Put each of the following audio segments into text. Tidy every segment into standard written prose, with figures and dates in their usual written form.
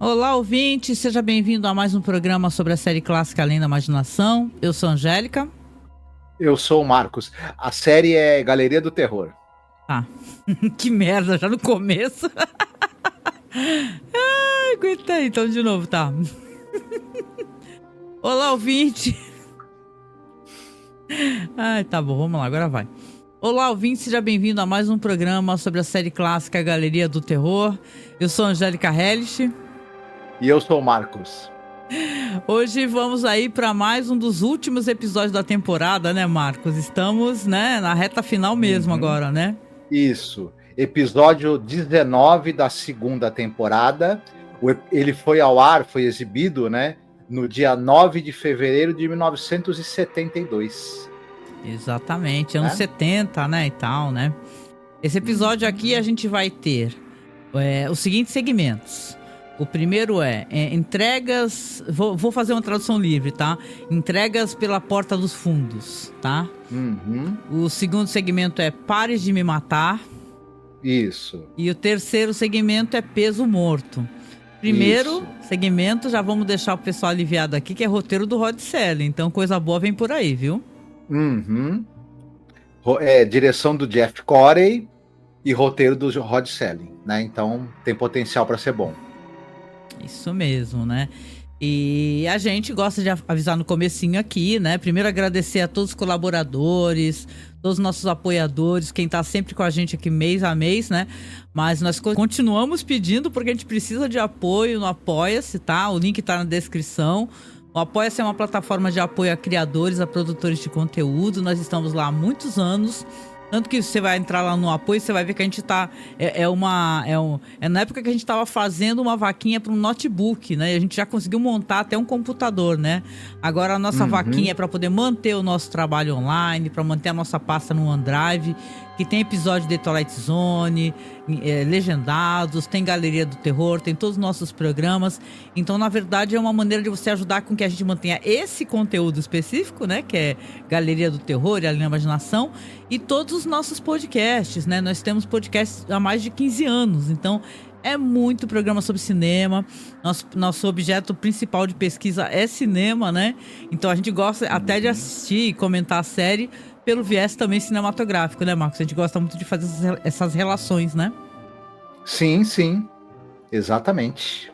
Olá, ouvinte, seja bem-vindo a mais um programa sobre a série clássica Além da Imaginação. Eu sou a Angélica. Eu sou o Marcos. A série é Galeria do Terror. Ah, que merda, já no começo. Ai, aguenta aí, então de novo, tá? Olá, ouvinte. Ai, tá bom, vamos lá, agora vai. Olá, ouvinte, seja bem-vindo a mais um programa sobre a série clássica Galeria do Terror. Eu sou a Angélica Hellish. E eu sou o Marcos. Hoje vamos aí para mais um dos últimos episódios da temporada, né, Marcos? Estamos, né, na reta final mesmo agora, né? Isso. Episódio 19 da segunda temporada. Ele foi ao ar, foi exibido, né, no dia 9 de fevereiro de 1972. Exatamente, anos 70, né, e tal, né? Esse episódio aqui a gente vai ter os seguintes segmentos. O primeiro é entregas... Vou fazer uma tradução livre, tá? Entregas pela porta dos fundos, tá? O segundo segmento é Pares de me matar. Isso. E o terceiro segmento é Peso morto. Primeiro segmento, já vamos deixar o pessoal aliviado aqui, que é roteiro do Rod Serling. Então coisa boa vem por aí, viu? Direção do Jeff Corey e roteiro do Rod Serling, né? Então tem potencial para ser bom. Isso mesmo, né? E a gente gosta de avisar no comecinho aqui, né? Primeiro agradecer a todos os colaboradores, todos os nossos apoiadores, quem tá sempre com a gente aqui mês a mês, né? Mas nós continuamos pedindo porque a gente precisa de apoio no Apoia-se, tá? O link tá na descrição. O Apoia-se é uma plataforma de apoio a criadores, a produtores de conteúdo. Nós estamos lá há muitos anos. Tanto que você vai entrar lá no apoio, você vai ver que a gente tá... É na época que a gente tava fazendo uma vaquinha para um notebook, né? E a gente já conseguiu montar até um computador, né? Agora a nossa vaquinha é para poder manter o nosso trabalho online, para manter a nossa pasta no OneDrive, que tem episódio de Twilight Zone, legendados, tem Galeria do Terror, tem todos os nossos programas. Então, na verdade, é uma maneira de você ajudar com que a gente mantenha esse conteúdo específico, né? Que é Galeria do Terror e Além da Imaginação. E todos os nossos podcasts, né? Nós temos podcasts há mais de 15 anos. Então, é muito programa sobre cinema. Nosso objeto principal de pesquisa é cinema, né? Então, a gente gosta até de assistir e comentar a série pelo viés também cinematográfico, né, Marcos? A gente gosta muito de fazer essas relações, né? Sim. Exatamente.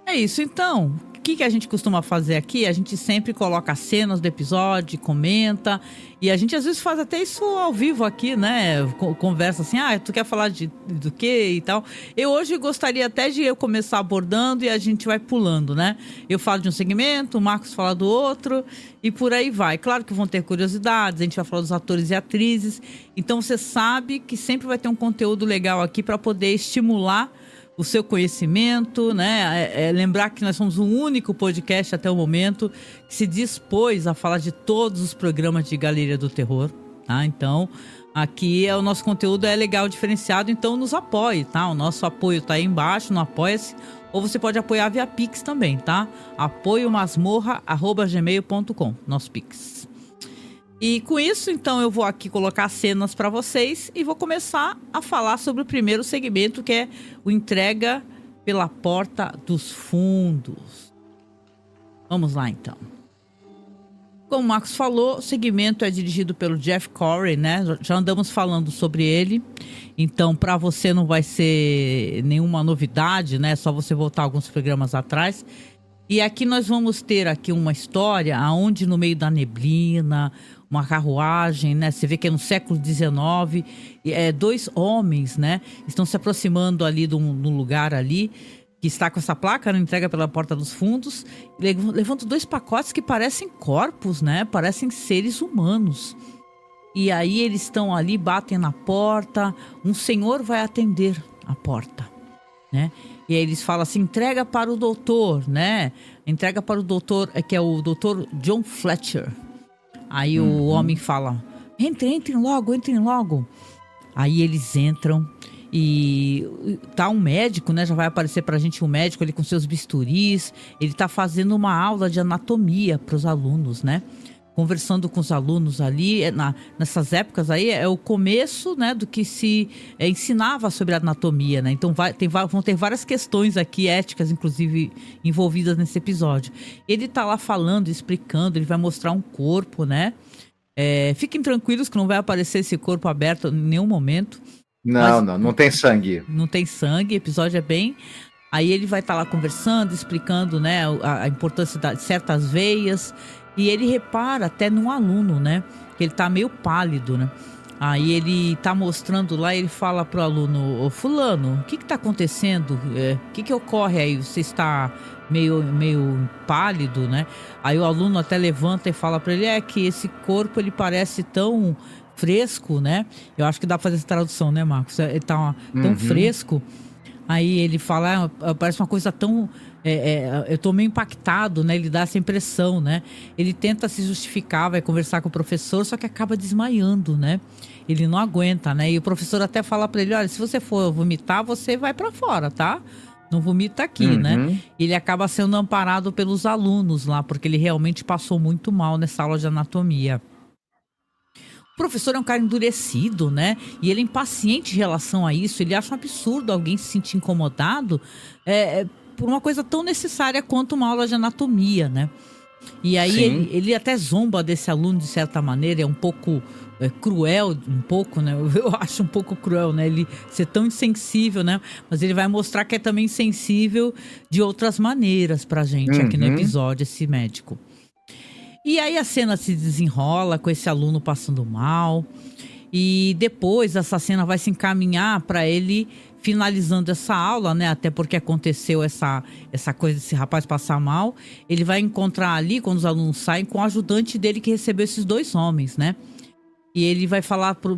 É isso, então. O que a gente costuma fazer aqui? A gente sempre coloca cenas do episódio, comenta. E a gente às vezes faz até isso ao vivo aqui, né? Conversa assim, tu quer falar do quê e tal. Eu hoje gostaria até de eu começar abordando e a gente vai pulando, né? Eu falo de um segmento, o Marcos fala do outro e por aí vai. Claro que vão ter curiosidades, a gente vai falar dos atores e atrizes. Então você sabe que sempre vai ter um conteúdo legal aqui para poder estimular o seu conhecimento, né? Lembrar que nós somos o único podcast até o momento que se dispôs a falar de todos os programas de Galeria do Terror, tá? Então, aqui o nosso conteúdo é legal, diferenciado, então nos apoie, tá? O nosso apoio tá aí embaixo, no Apoia-se, ou você pode apoiar via Pix também, tá? apoiomasmorra@gmail.com, nosso Pix. E com isso, então, eu vou aqui colocar cenas para vocês e vou começar a falar sobre o primeiro segmento, que é o Entrega pela Porta dos Fundos. Vamos lá, então. Como o Marcos falou, o segmento é dirigido pelo Jeff Corey, né? Já andamos falando sobre ele. Então, para você não vai ser nenhuma novidade, né? Só você voltar alguns programas atrás. E aqui nós vamos ter aqui uma história onde no meio da neblina, uma carruagem, né? Você vê que é no século XIX, dois homens, né? Estão se aproximando ali de um lugar ali, que está com essa placa, né? Entrega pela porta dos fundos, levando dois pacotes que parecem corpos, né? Parecem seres humanos. E aí eles estão ali, batem na porta, um senhor vai atender a porta, né? E aí eles falam assim, entrega para o doutor, né? Entrega para o doutor, que é o doutor John Fletcher. Aí o homem fala, entrem logo. Aí eles entram e tá um médico, né? Já vai aparecer pra gente um médico ali com seus bisturis. Ele tá fazendo uma aula de anatomia pros alunos, né? conversando com os alunos ali, nessas épocas aí, é o começo, né, do que se ensinava sobre anatomia, né? Então vão ter várias questões aqui, éticas, inclusive, envolvidas nesse episódio. Ele tá lá falando, explicando, ele vai mostrar um corpo, né? Fiquem tranquilos que não vai aparecer esse corpo aberto em nenhum momento. Não tem sangue. Não tem sangue, o episódio é bem... Aí ele vai estar lá conversando, explicando, né, a importância de certas veias. E ele repara até num aluno, né, que ele tá meio pálido, né. Aí ele tá mostrando lá, ele fala pro aluno: ô fulano, o que tá acontecendo? O que ocorre aí? Você está meio pálido, né? Aí o aluno até levanta e fala pra ele: que esse corpo ele parece tão fresco, né? Eu acho que dá pra fazer essa tradução, né, Marcos? Ele tá tão fresco. Aí ele fala: parece uma coisa tão... eu tô meio impactado, né? Ele dá essa impressão, né? Ele tenta se justificar, vai conversar com o professor, só que acaba desmaiando, né? Ele não aguenta, né? E o professor até fala pra ele: olha, se você for vomitar, você vai pra fora, tá? Não vomita aqui, né? E ele acaba sendo amparado pelos alunos lá, porque ele realmente passou muito mal nessa aula de anatomia. O professor é um cara endurecido, né? E ele é impaciente em relação a isso. Ele acha um absurdo alguém se sentir incomodado por uma coisa tão necessária quanto uma aula de anatomia, né? E aí ele até zomba desse aluno de certa maneira, é um pouco cruel, um pouco, né? Eu acho um pouco cruel, né? Ele ser tão insensível, né? Mas ele vai mostrar que é também sensível de outras maneiras pra gente aqui no episódio, esse médico. E aí a cena se desenrola com esse aluno passando mal. E depois essa cena vai se encaminhar para ele finalizando essa aula, né? Até porque aconteceu essa coisa desse rapaz passar mal. Ele vai encontrar ali, quando os alunos saem, com o ajudante dele que recebeu esses 2 homens, né? E ele vai falar pro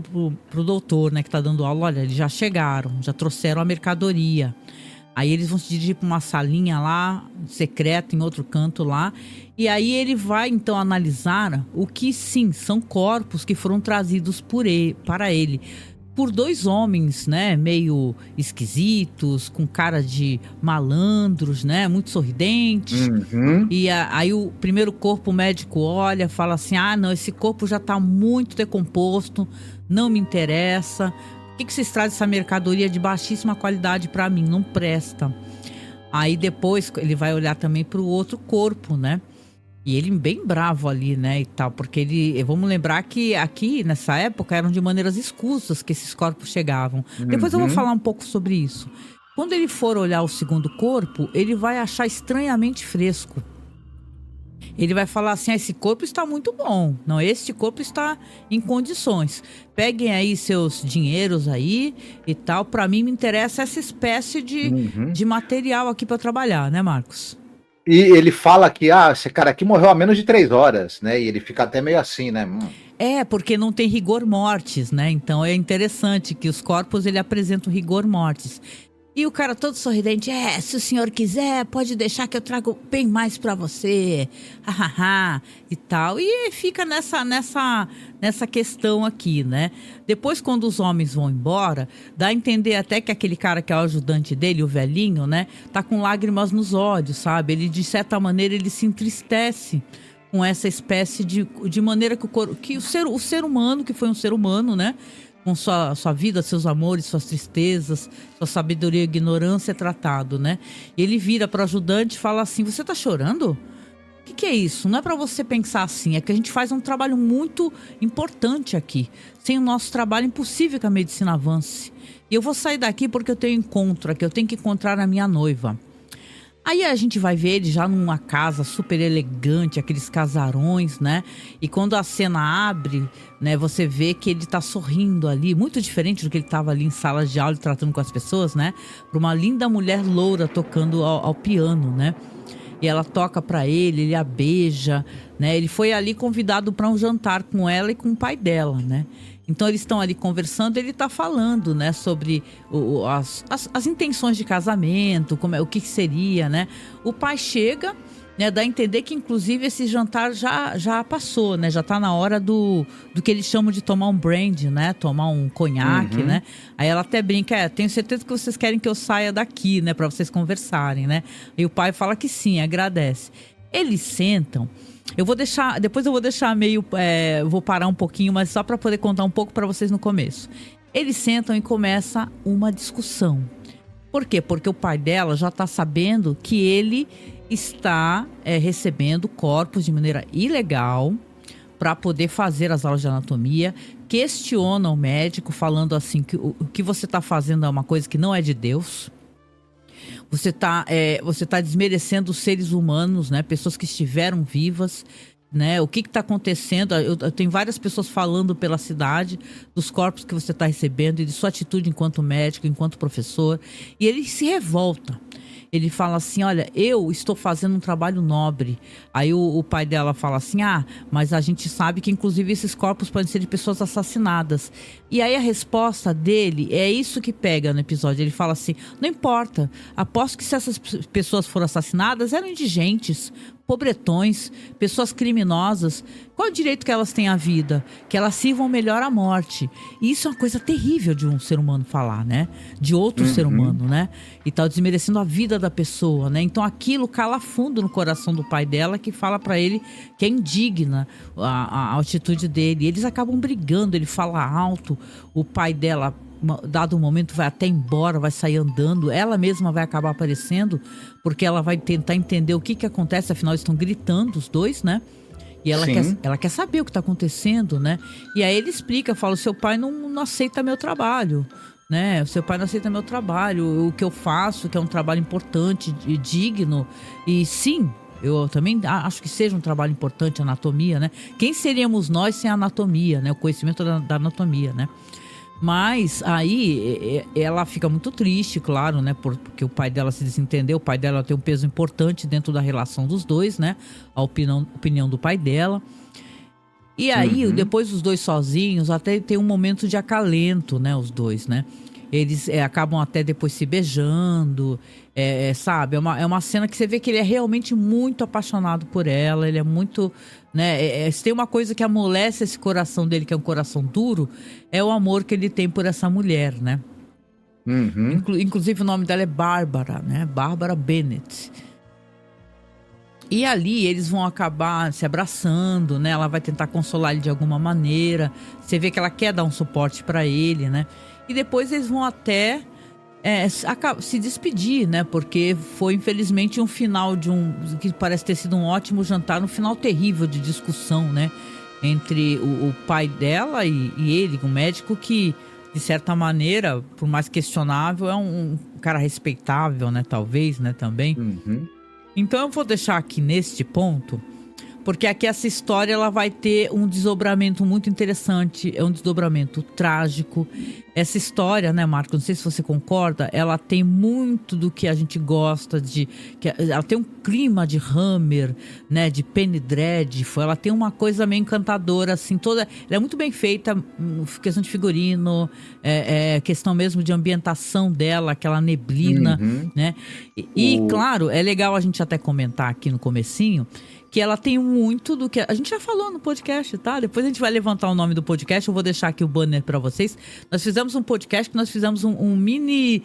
doutor, né, que tá dando aula: olha, eles já chegaram, já trouxeram a mercadoria. Aí eles vão se dirigir para uma salinha lá, secreta, em outro canto lá. E aí ele vai, então, analisar o que, sim, são corpos que foram trazidos para ele. Por 2 homens, né, meio esquisitos, com cara de malandros, né, muito sorridentes. E aí o primeiro corpo, o médico olha, fala assim: não, esse corpo já tá muito decomposto, não me interessa. Por que vocês trazem essa mercadoria de baixíssima qualidade para mim? Não presta. Aí depois ele vai olhar também para o outro corpo, né? E ele bem bravo ali, né, e tal. Porque vamos lembrar que aqui, nessa época, eram de maneiras escusas que esses corpos chegavam. Depois eu vou falar um pouco sobre isso. Quando ele for olhar o segundo corpo, ele vai achar estranhamente fresco. Ele vai falar assim: esse corpo está muito bom. Não, esse corpo está em condições. Peguem aí seus dinheiros aí e tal. Para mim me interessa essa espécie de material aqui para trabalhar, né, Marcos? E ele fala que esse cara aqui morreu há menos de 3 horas, né? E ele fica até meio assim, né? Porque não tem rigor mortis, né? Então é interessante que os corpos ele apresentam rigor mortis. E o cara todo sorridente: se o senhor quiser, pode deixar que eu trago bem mais pra você, e tal. E fica nessa questão aqui, né? Depois, quando os homens vão embora, dá a entender até que aquele cara que é o ajudante dele, o velhinho, né, tá com lágrimas nos olhos, sabe? Ele, de certa maneira, ele se entristece com essa espécie de maneira que o ser humano, que foi um ser humano, né, com sua vida, seus amores, suas tristezas, sua sabedoria e ignorância é tratado, né? E ele vira para o ajudante e fala assim: você tá chorando? O que é isso? Não é para você pensar assim, é que a gente faz um trabalho muito importante aqui. Sem o nosso trabalho é impossível que a medicina avance. E eu vou sair daqui porque eu tenho encontro aqui, eu tenho que encontrar a minha noiva. Aí a gente vai ver ele já numa casa super elegante, aqueles casarões, né? E quando a cena abre, né, você vê que ele tá sorrindo ali, muito diferente do que ele tava ali em sala de aula tratando com as pessoas, né? Para uma linda mulher loura tocando ao piano, né? E ela toca para ele a beija, né? Ele foi ali convidado para um jantar com ela e com o pai dela, né? Então eles estão ali conversando, ele está falando, né, sobre as intenções de casamento, o que seria, né? O pai chega, né, dá a entender que inclusive esse jantar já passou, né? Já está na hora do que eles chamam de tomar um brandy, né? Tomar um conhaque, né? Aí ela até brinca: tenho certeza que vocês querem que eu saia daqui, né, para vocês conversarem, né? E o pai fala que sim, agradece. Eles sentam. Depois eu vou deixar meio, vou parar um pouquinho, mas só para poder contar um pouco para vocês no começo. Eles sentam e começa uma discussão. Por quê? Porque o pai dela já está sabendo que ele está recebendo corpos de maneira ilegal para poder fazer as aulas de anatomia. Questiona o médico falando assim que o que você está fazendo é uma coisa que não é de Deus. Você tá desmerecendo os seres humanos, né? Pessoas que estiveram vivas, né? O que está acontecendo? Eu tenho várias pessoas falando pela cidade dos corpos que você está recebendo e de sua atitude enquanto médico, enquanto professor. E ele se revolta. Ele fala assim, olha, eu estou fazendo um trabalho nobre. Aí o pai dela fala assim, mas a gente sabe que inclusive esses corpos podem ser de pessoas assassinadas. E aí a resposta dele é isso que pega no episódio. Ele fala assim, não importa, aposto que se essas pessoas foram assassinadas, eram indigentes, pobretões, pessoas criminosas. Qual é o direito que elas têm à vida? Que elas sirvam melhor à morte. E isso é uma coisa terrível de um ser humano falar, né? De outro ser humano, né? E tá desmerecendo a vida da pessoa, né? Então aquilo cala fundo no coração do pai dela, que fala pra ele que é indigna a atitude dele. E eles acabam brigando, ele fala alto, o pai dela, dado um momento, vai até embora, vai sair andando, ela mesma vai acabar aparecendo, porque ela vai tentar entender o que acontece, afinal eles estão gritando os dois, né? E ela quer saber o que está acontecendo, né? E aí ele explica, fala, o seu pai não aceita meu trabalho, né? O seu pai não aceita meu trabalho, o que eu faço, que é um trabalho importante e digno. E sim, eu também acho que seja um trabalho importante, a anatomia, né? Quem seríamos nós sem a anatomia, né? O conhecimento da anatomia, né? Mas aí ela fica muito triste, claro, né? Porque o pai dela se desentendeu. O pai dela tem um peso importante dentro da relação dos dois, né? A opinião do pai dela. E aí, depois os dois sozinhos, até tem um momento de acalento, né? Os dois, né? Eles acabam até depois se beijando, sabe? É uma cena que você vê que ele é realmente muito apaixonado por ela. Ele é muito, né? Se tem uma coisa que amolece esse coração dele, que é um coração duro, é o amor que ele tem por essa mulher, né? Inclusive o nome dela é Bárbara, né? Bárbara Bennett. E ali eles vão acabar se abraçando, né? Ela vai tentar consolar ele de alguma maneira. Você vê que ela quer dar um suporte pra ele, né? E depois eles vão até se despedir, né? Porque foi, infelizmente, um final que parece ter sido um ótimo jantar, um final terrível de discussão, né? Entre o pai dela e ele, o médico, que, de certa maneira, por mais questionável, é um cara respeitável, né? Talvez, né? Também. Então eu vou deixar aqui neste ponto, porque aqui essa história ela vai ter um desdobramento muito interessante, é um desdobramento trágico. Essa história, né, Marcos, não sei se você concorda, ela tem muito do que a gente gosta ela tem um clima de Hammer, né, de Penny Dreadful, ela tem uma coisa meio encantadora, assim, ela é muito bem feita, questão de figurino, questão mesmo de ambientação dela, aquela neblina, né, claro, é legal a gente até comentar aqui no comecinho, que ela tem muito do que a gente já falou no podcast, tá? Depois a gente vai levantar o nome do podcast, eu vou deixar aqui o banner pra vocês. Nós fizemos um podcast que nós fizemos um mini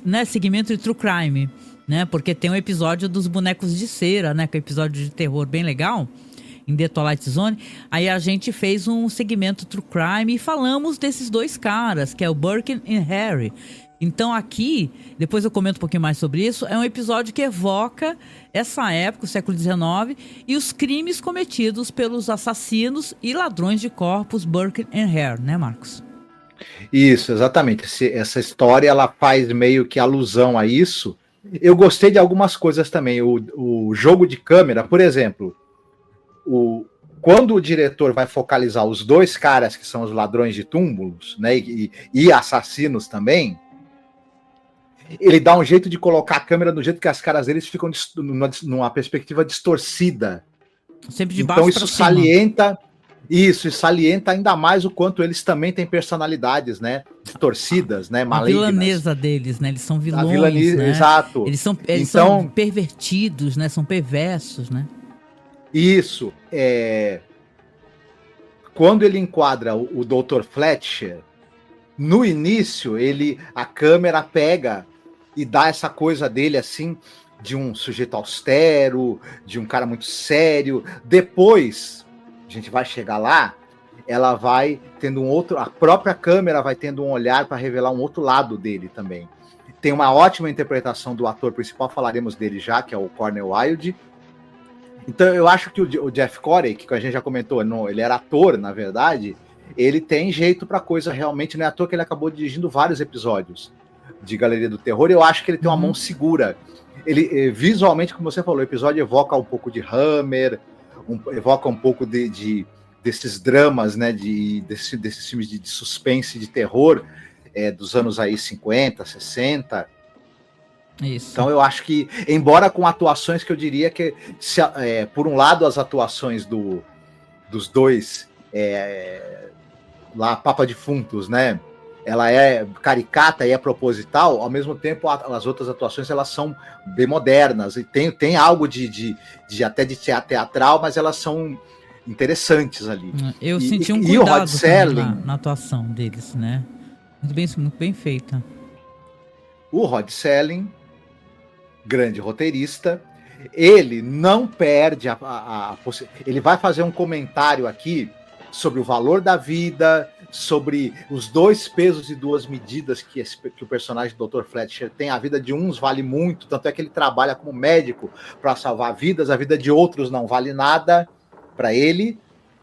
né, segmento de True Crime, né? Porque tem um episódio dos bonecos de cera, né? Que é um episódio de terror bem legal, em The Twilight Zone. Aí a gente fez um segmento True Crime e falamos desses dois caras, que é o Burke e Harry. Então aqui, depois eu comento um pouquinho mais sobre isso, é um episódio que evoca essa época, o século XIX, e os crimes cometidos pelos assassinos e ladrões de corpos Burke e Hare, né, Marcos? Isso, exatamente. Essa história ela faz meio que alusão a isso. Eu gostei de algumas coisas também. O jogo de câmera, por exemplo, quando o diretor vai focalizar os dois caras que são os ladrões de túmulos, né, e assassinos também, ele dá um jeito de colocar a câmera do jeito que as caras deles ficam numa perspectiva distorcida. Sempre de baixo então isso salienta ainda mais o quanto eles também têm personalidades, né, distorcidas, né, malignas. A vilanesa deles, né, eles são vilões, né? Exato. Eles são pervertidos, né, são perversos, né? Isso. Quando ele enquadra o Dr. Fletcher, no início a câmera pega e dá essa coisa dele assim, de um sujeito austero, de um cara muito sério. Depois, a gente vai chegar lá, ela vai tendo um outro, a própria câmera vai tendo um olhar para revelar um outro lado dele também. Tem uma ótima interpretação do ator principal, falaremos dele já, que é o Cornel Wilde. Então eu acho que o Jeff Corey, que a gente já comentou, ele era ator, na verdade, ele tem jeito para coisa realmente, não é à toa que ele acabou dirigindo vários episódios de Galeria do Terror. Eu acho que ele tem uma mão segura. Ele, visualmente, como você falou, o episódio evoca um pouco de Hammer, evoca um pouco desses dramas, né, desses filmes de suspense, de terror, dos anos aí 50, 60. Isso. Então eu acho que, embora com atuações que eu diria que, por um lado, as atuações dos dois lá, Papa Defuntos, né, ela é caricata e é proposital, ao mesmo tempo as outras atuações elas são bem modernas e tem algo até de teatral, mas elas são interessantes ali. Eu senti um cuidado na atuação deles, né? Muito bem feita. O Rod Serling, grande roteirista, ele não perde ele vai fazer um comentário aqui sobre o valor da vida, sobre os 2 pesos e 2 medidas que o personagem do Dr. Fletcher tem. A vida de uns vale muito, tanto é que ele trabalha como médico para salvar vidas, a vida de outros não vale nada para ele,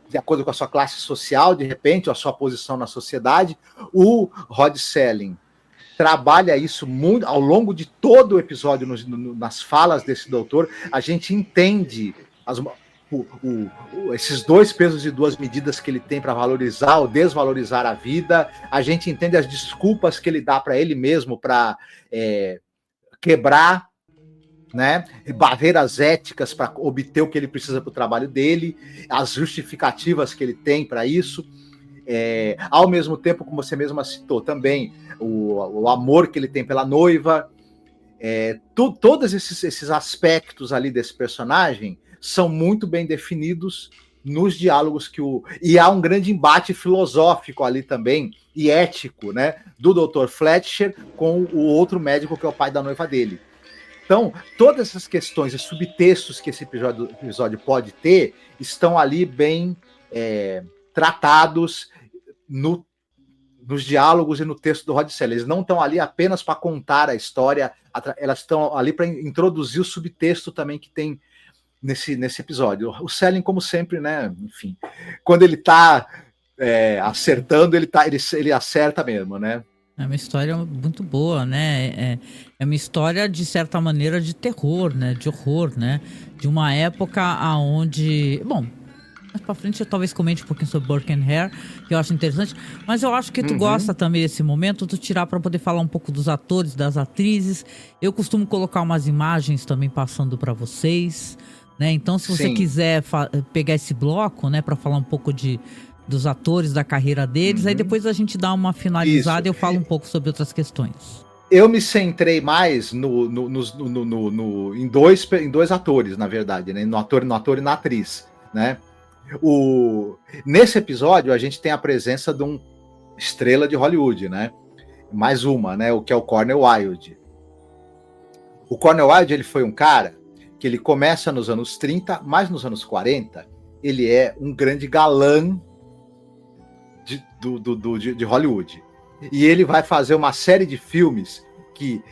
de acordo com a sua classe social, de repente, a sua posição na sociedade. O Rod Serling trabalha isso muito ao longo de todo o episódio, nas falas desse doutor. A gente entende esses 2 pesos e 2 medidas que ele tem para valorizar ou desvalorizar a vida. A gente entende as desculpas que ele dá para ele mesmo para quebrar, né, barreiras éticas para obter o que ele precisa para o trabalho dele, as justificativas que ele tem para isso. Ao mesmo tempo, como você mesma citou também, o amor que ele tem pela noiva. Todos esses aspectos ali desse personagem são muito bem definidos nos diálogos e há um grande embate filosófico ali também, e ético, né, do Dr. Fletcher com o outro médico que é o pai da noiva dele. Então, todas essas questões e subtextos que esse episódio pode ter estão ali bem tratados nos diálogos e no texto do Rod Serling. Eles não estão ali apenas para contar a história, elas estão ali para introduzir o subtexto também que tem nesse episódio. O Serling, como sempre, né, enfim, quando ele está acertando, ele acerta mesmo, né? É uma história muito boa, né? É uma história, de certa maneira, de terror, né? De horror, né? De uma época onde... Bom, mais pra frente eu talvez comente um pouquinho sobre Burke and Hare, que eu acho interessante. Mas eu acho que tu gosta também desse momento, tu tirar para poder falar um pouco dos atores, das atrizes. Eu costumo colocar umas imagens também passando para vocês, né? Então, se você quiser pegar esse bloco, né? Para falar um pouco dos atores, da carreira deles, aí depois a gente dá uma finalizada e eu falo um pouco sobre outras questões. Eu me centrei mais em dois atores, na verdade, né? No ator e na atriz, né? Nesse episódio, a gente tem a presença de uma estrela de Hollywood, né? Mais uma, né? O que é o Cornel Wilde. O Cornel Wilde, ele foi um cara que ele começa nos anos 30, mas nos anos 40, ele é um grande galã de Hollywood. E ele vai fazer uma série de filmes que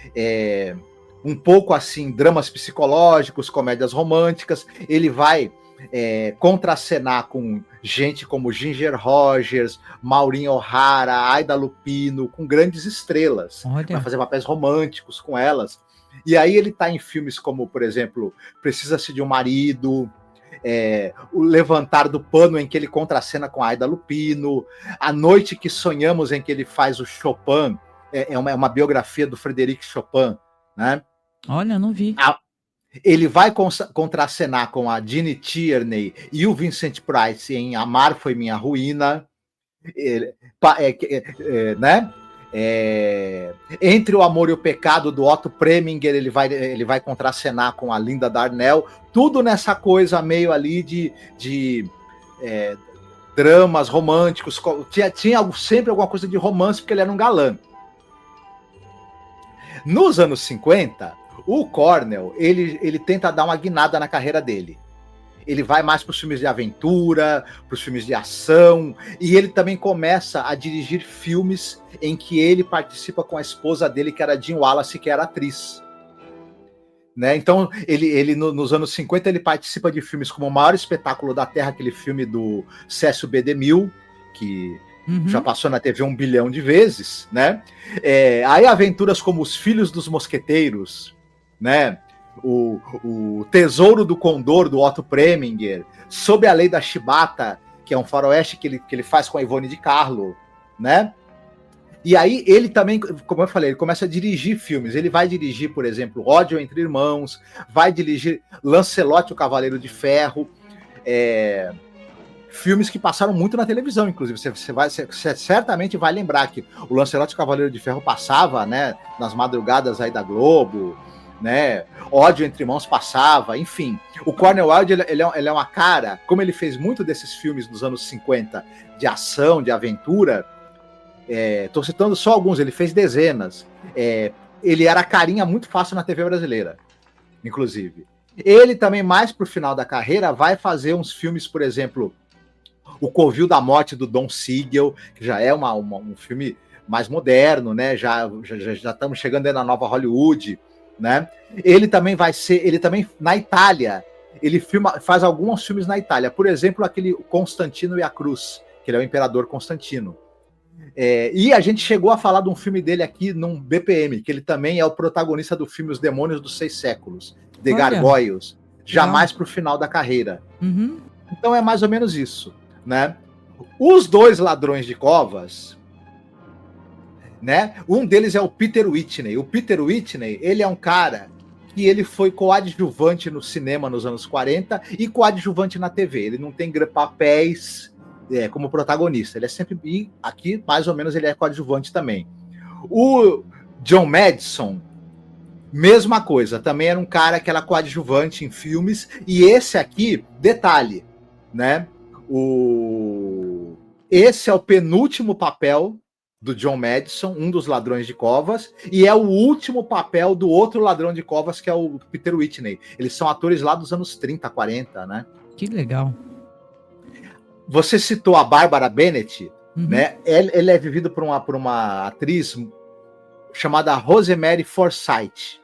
um pouco assim, dramas psicológicos, comédias românticas. Ele vai contracenar com gente como Ginger Rogers, Maureen O'Hara, Aida Lupino, com grandes estrelas. Vai fazer papéis românticos com elas. E aí ele está em filmes como, por exemplo, Precisa-se de um Marido, O Levantar do Pano, em que ele contracena com a Aida Lupino, A Noite que Sonhamos, em que ele faz o Chopin, é uma biografia do Frederic Chopin, né? Olha, não vi. Ele vai contracenar com a Jeanne Tierney e o Vincent Price em Amar Foi Minha Ruína, né? Entre o Amor e o Pecado, do Otto Preminger, ele vai contracenar com a Linda Darnell, tudo nessa coisa meio ali de dramas românticos. Tinha sempre alguma coisa de romance, porque ele era um galã. Nos anos 50, O Cornell, ele tenta dar uma guinada na carreira dele. Ele vai mais para os filmes de aventura, para os filmes de ação, e ele também começa a dirigir filmes em que ele participa com a esposa dele, que era a Jean Wallace, que era atriz. Né? Então, nos anos 50, ele participa de filmes como O Maior Espetáculo da Terra, aquele filme do Cécio B. DeMille, que já passou na TV 1 bilhão de vezes, né? Aí aventuras como Os Filhos dos Mosqueteiros, né? O Tesouro do Condor, do Otto Preminger, Sob a Lei da Chibata, que é um faroeste que ele faz com a Ivone de Carlo, né? E aí ele também, como eu falei, ele começa a dirigir filmes. Ele vai dirigir, por exemplo, Ódio entre Irmãos, vai dirigir Lancelot, o Cavaleiro de Ferro, filmes que passaram muito na televisão, inclusive. Você certamente vai lembrar que o Lancelot, o Cavaleiro de Ferro passava, né, nas madrugadas aí da Globo, né? Ódio entre Irmãos passava, enfim. O Cornel Wilde, ele é uma cara, como ele fez muito desses filmes dos anos 50, de ação, de aventura, tô citando só alguns, ele fez dezenas. Ele era carinha muito fácil na TV brasileira, inclusive. Ele também, mais pro final da carreira, vai fazer uns filmes, por exemplo, O Covil da Morte, do Don Siegel, que já é um filme mais moderno, né? Já estamos chegando aí na nova Hollywood, né? Ele também na Itália, ele faz alguns filmes na Itália, por exemplo, aquele Constantino e a Cruz, que ele é o Imperador Constantino. E a gente chegou a falar de um filme dele aqui num BPM, que ele também é o protagonista do filme Os Demônios dos 6 Séculos, The Gargoyles, já mais pro final da carreira. Então é mais ou menos isso, né? Os dois ladrões de covas, né? Um deles é o Peter Whitney. O Peter Whitney, ele é um cara que ele foi coadjuvante no cinema nos anos 40 e coadjuvante na TV. Ele não tem papéis como protagonista. Ele é sempre... E aqui, mais ou menos, ele é coadjuvante também. O John Madison, mesma coisa. Também era um cara que era coadjuvante em filmes. E esse aqui, detalhe, né? Esse é o penúltimo papel do John Madison, um dos ladrões de covas, e é o último papel do outro ladrão de covas, que é o Peter Whitney. Eles são atores lá dos anos 30, 40, né? Que legal. Você citou a Bárbara Bennett, né? Ele é vivido por uma atriz chamada Rosemary Forsyth.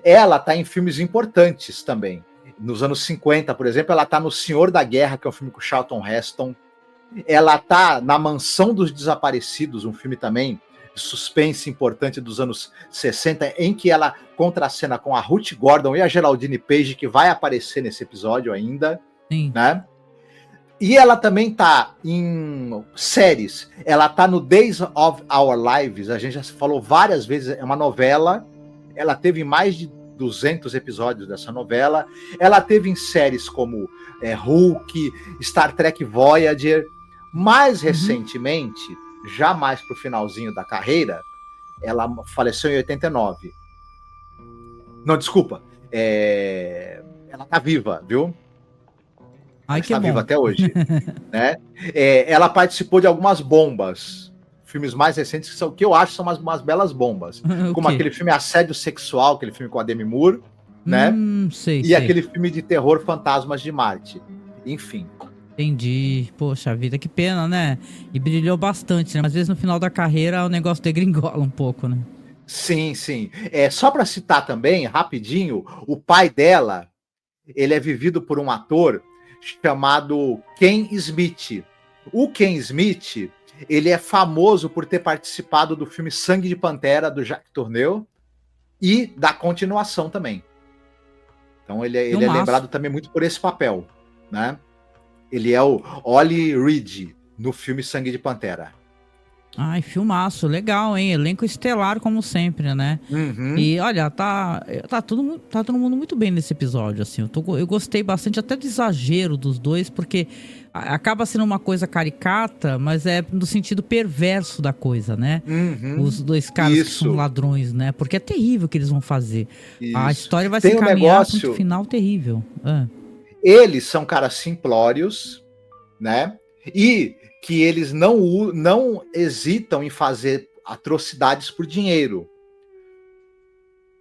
Ela está em filmes importantes também. Nos anos 50, por exemplo, ela está no Senhor da Guerra, que é um filme com Charlton Heston. Ela está na Mansão dos Desaparecidos, um filme também de suspense importante dos anos 60, em que ela contracena com a Ruth Gordon e a Geraldine Page, que vai aparecer nesse episódio ainda. Sim. Né? E ela também está em séries. Ela está no Days of Our Lives, a gente já falou várias vezes, é uma novela. Ela teve mais de 200 episódios dessa novela. Ela teve em séries como Hulk, Star Trek Voyager. Mais recentemente, já mais pro finalzinho da carreira, ela faleceu em 89. Não, desculpa. Ela tá viva, viu? Ai, ela está viva até hoje. Né? Ela participou de algumas bombas. Filmes mais recentes que eu acho são umas belas bombas. Como aquele filme Assédio Sexual, aquele filme com a Demi Moore, né? Sei. Aquele filme de terror Fantasmas de Marte. Enfim. Entendi. Poxa vida, que pena, né? E brilhou bastante, né? Mas às vezes no final da carreira o negócio degringola um pouco, né? Sim. Só para citar também, rapidinho, o pai dela, ele é vivido por um ator chamado Ken Smith. O Ken Smith, ele é famoso por ter participado do filme Sangue de Pantera, do Jacques Tourneur, e da continuação também. Então ele é lembrado também muito por esse papel, né? Ele é o Ollie Reed no filme Sangue de Pantera. Ai, filmaço, legal, hein? Elenco estelar, como sempre, né? E olha, tá todo mundo muito bem nesse episódio, assim. Eu gostei bastante até do exagero dos dois, porque acaba sendo uma coisa caricata, mas é no sentido perverso da coisa, né? Os dois caras que são ladrões, né? Porque é terrível o que eles vão fazer. Isso. A história vai se encaminhar para um final terrível. Eles são caras simplórios, né? E que eles não hesitam em fazer atrocidades por dinheiro.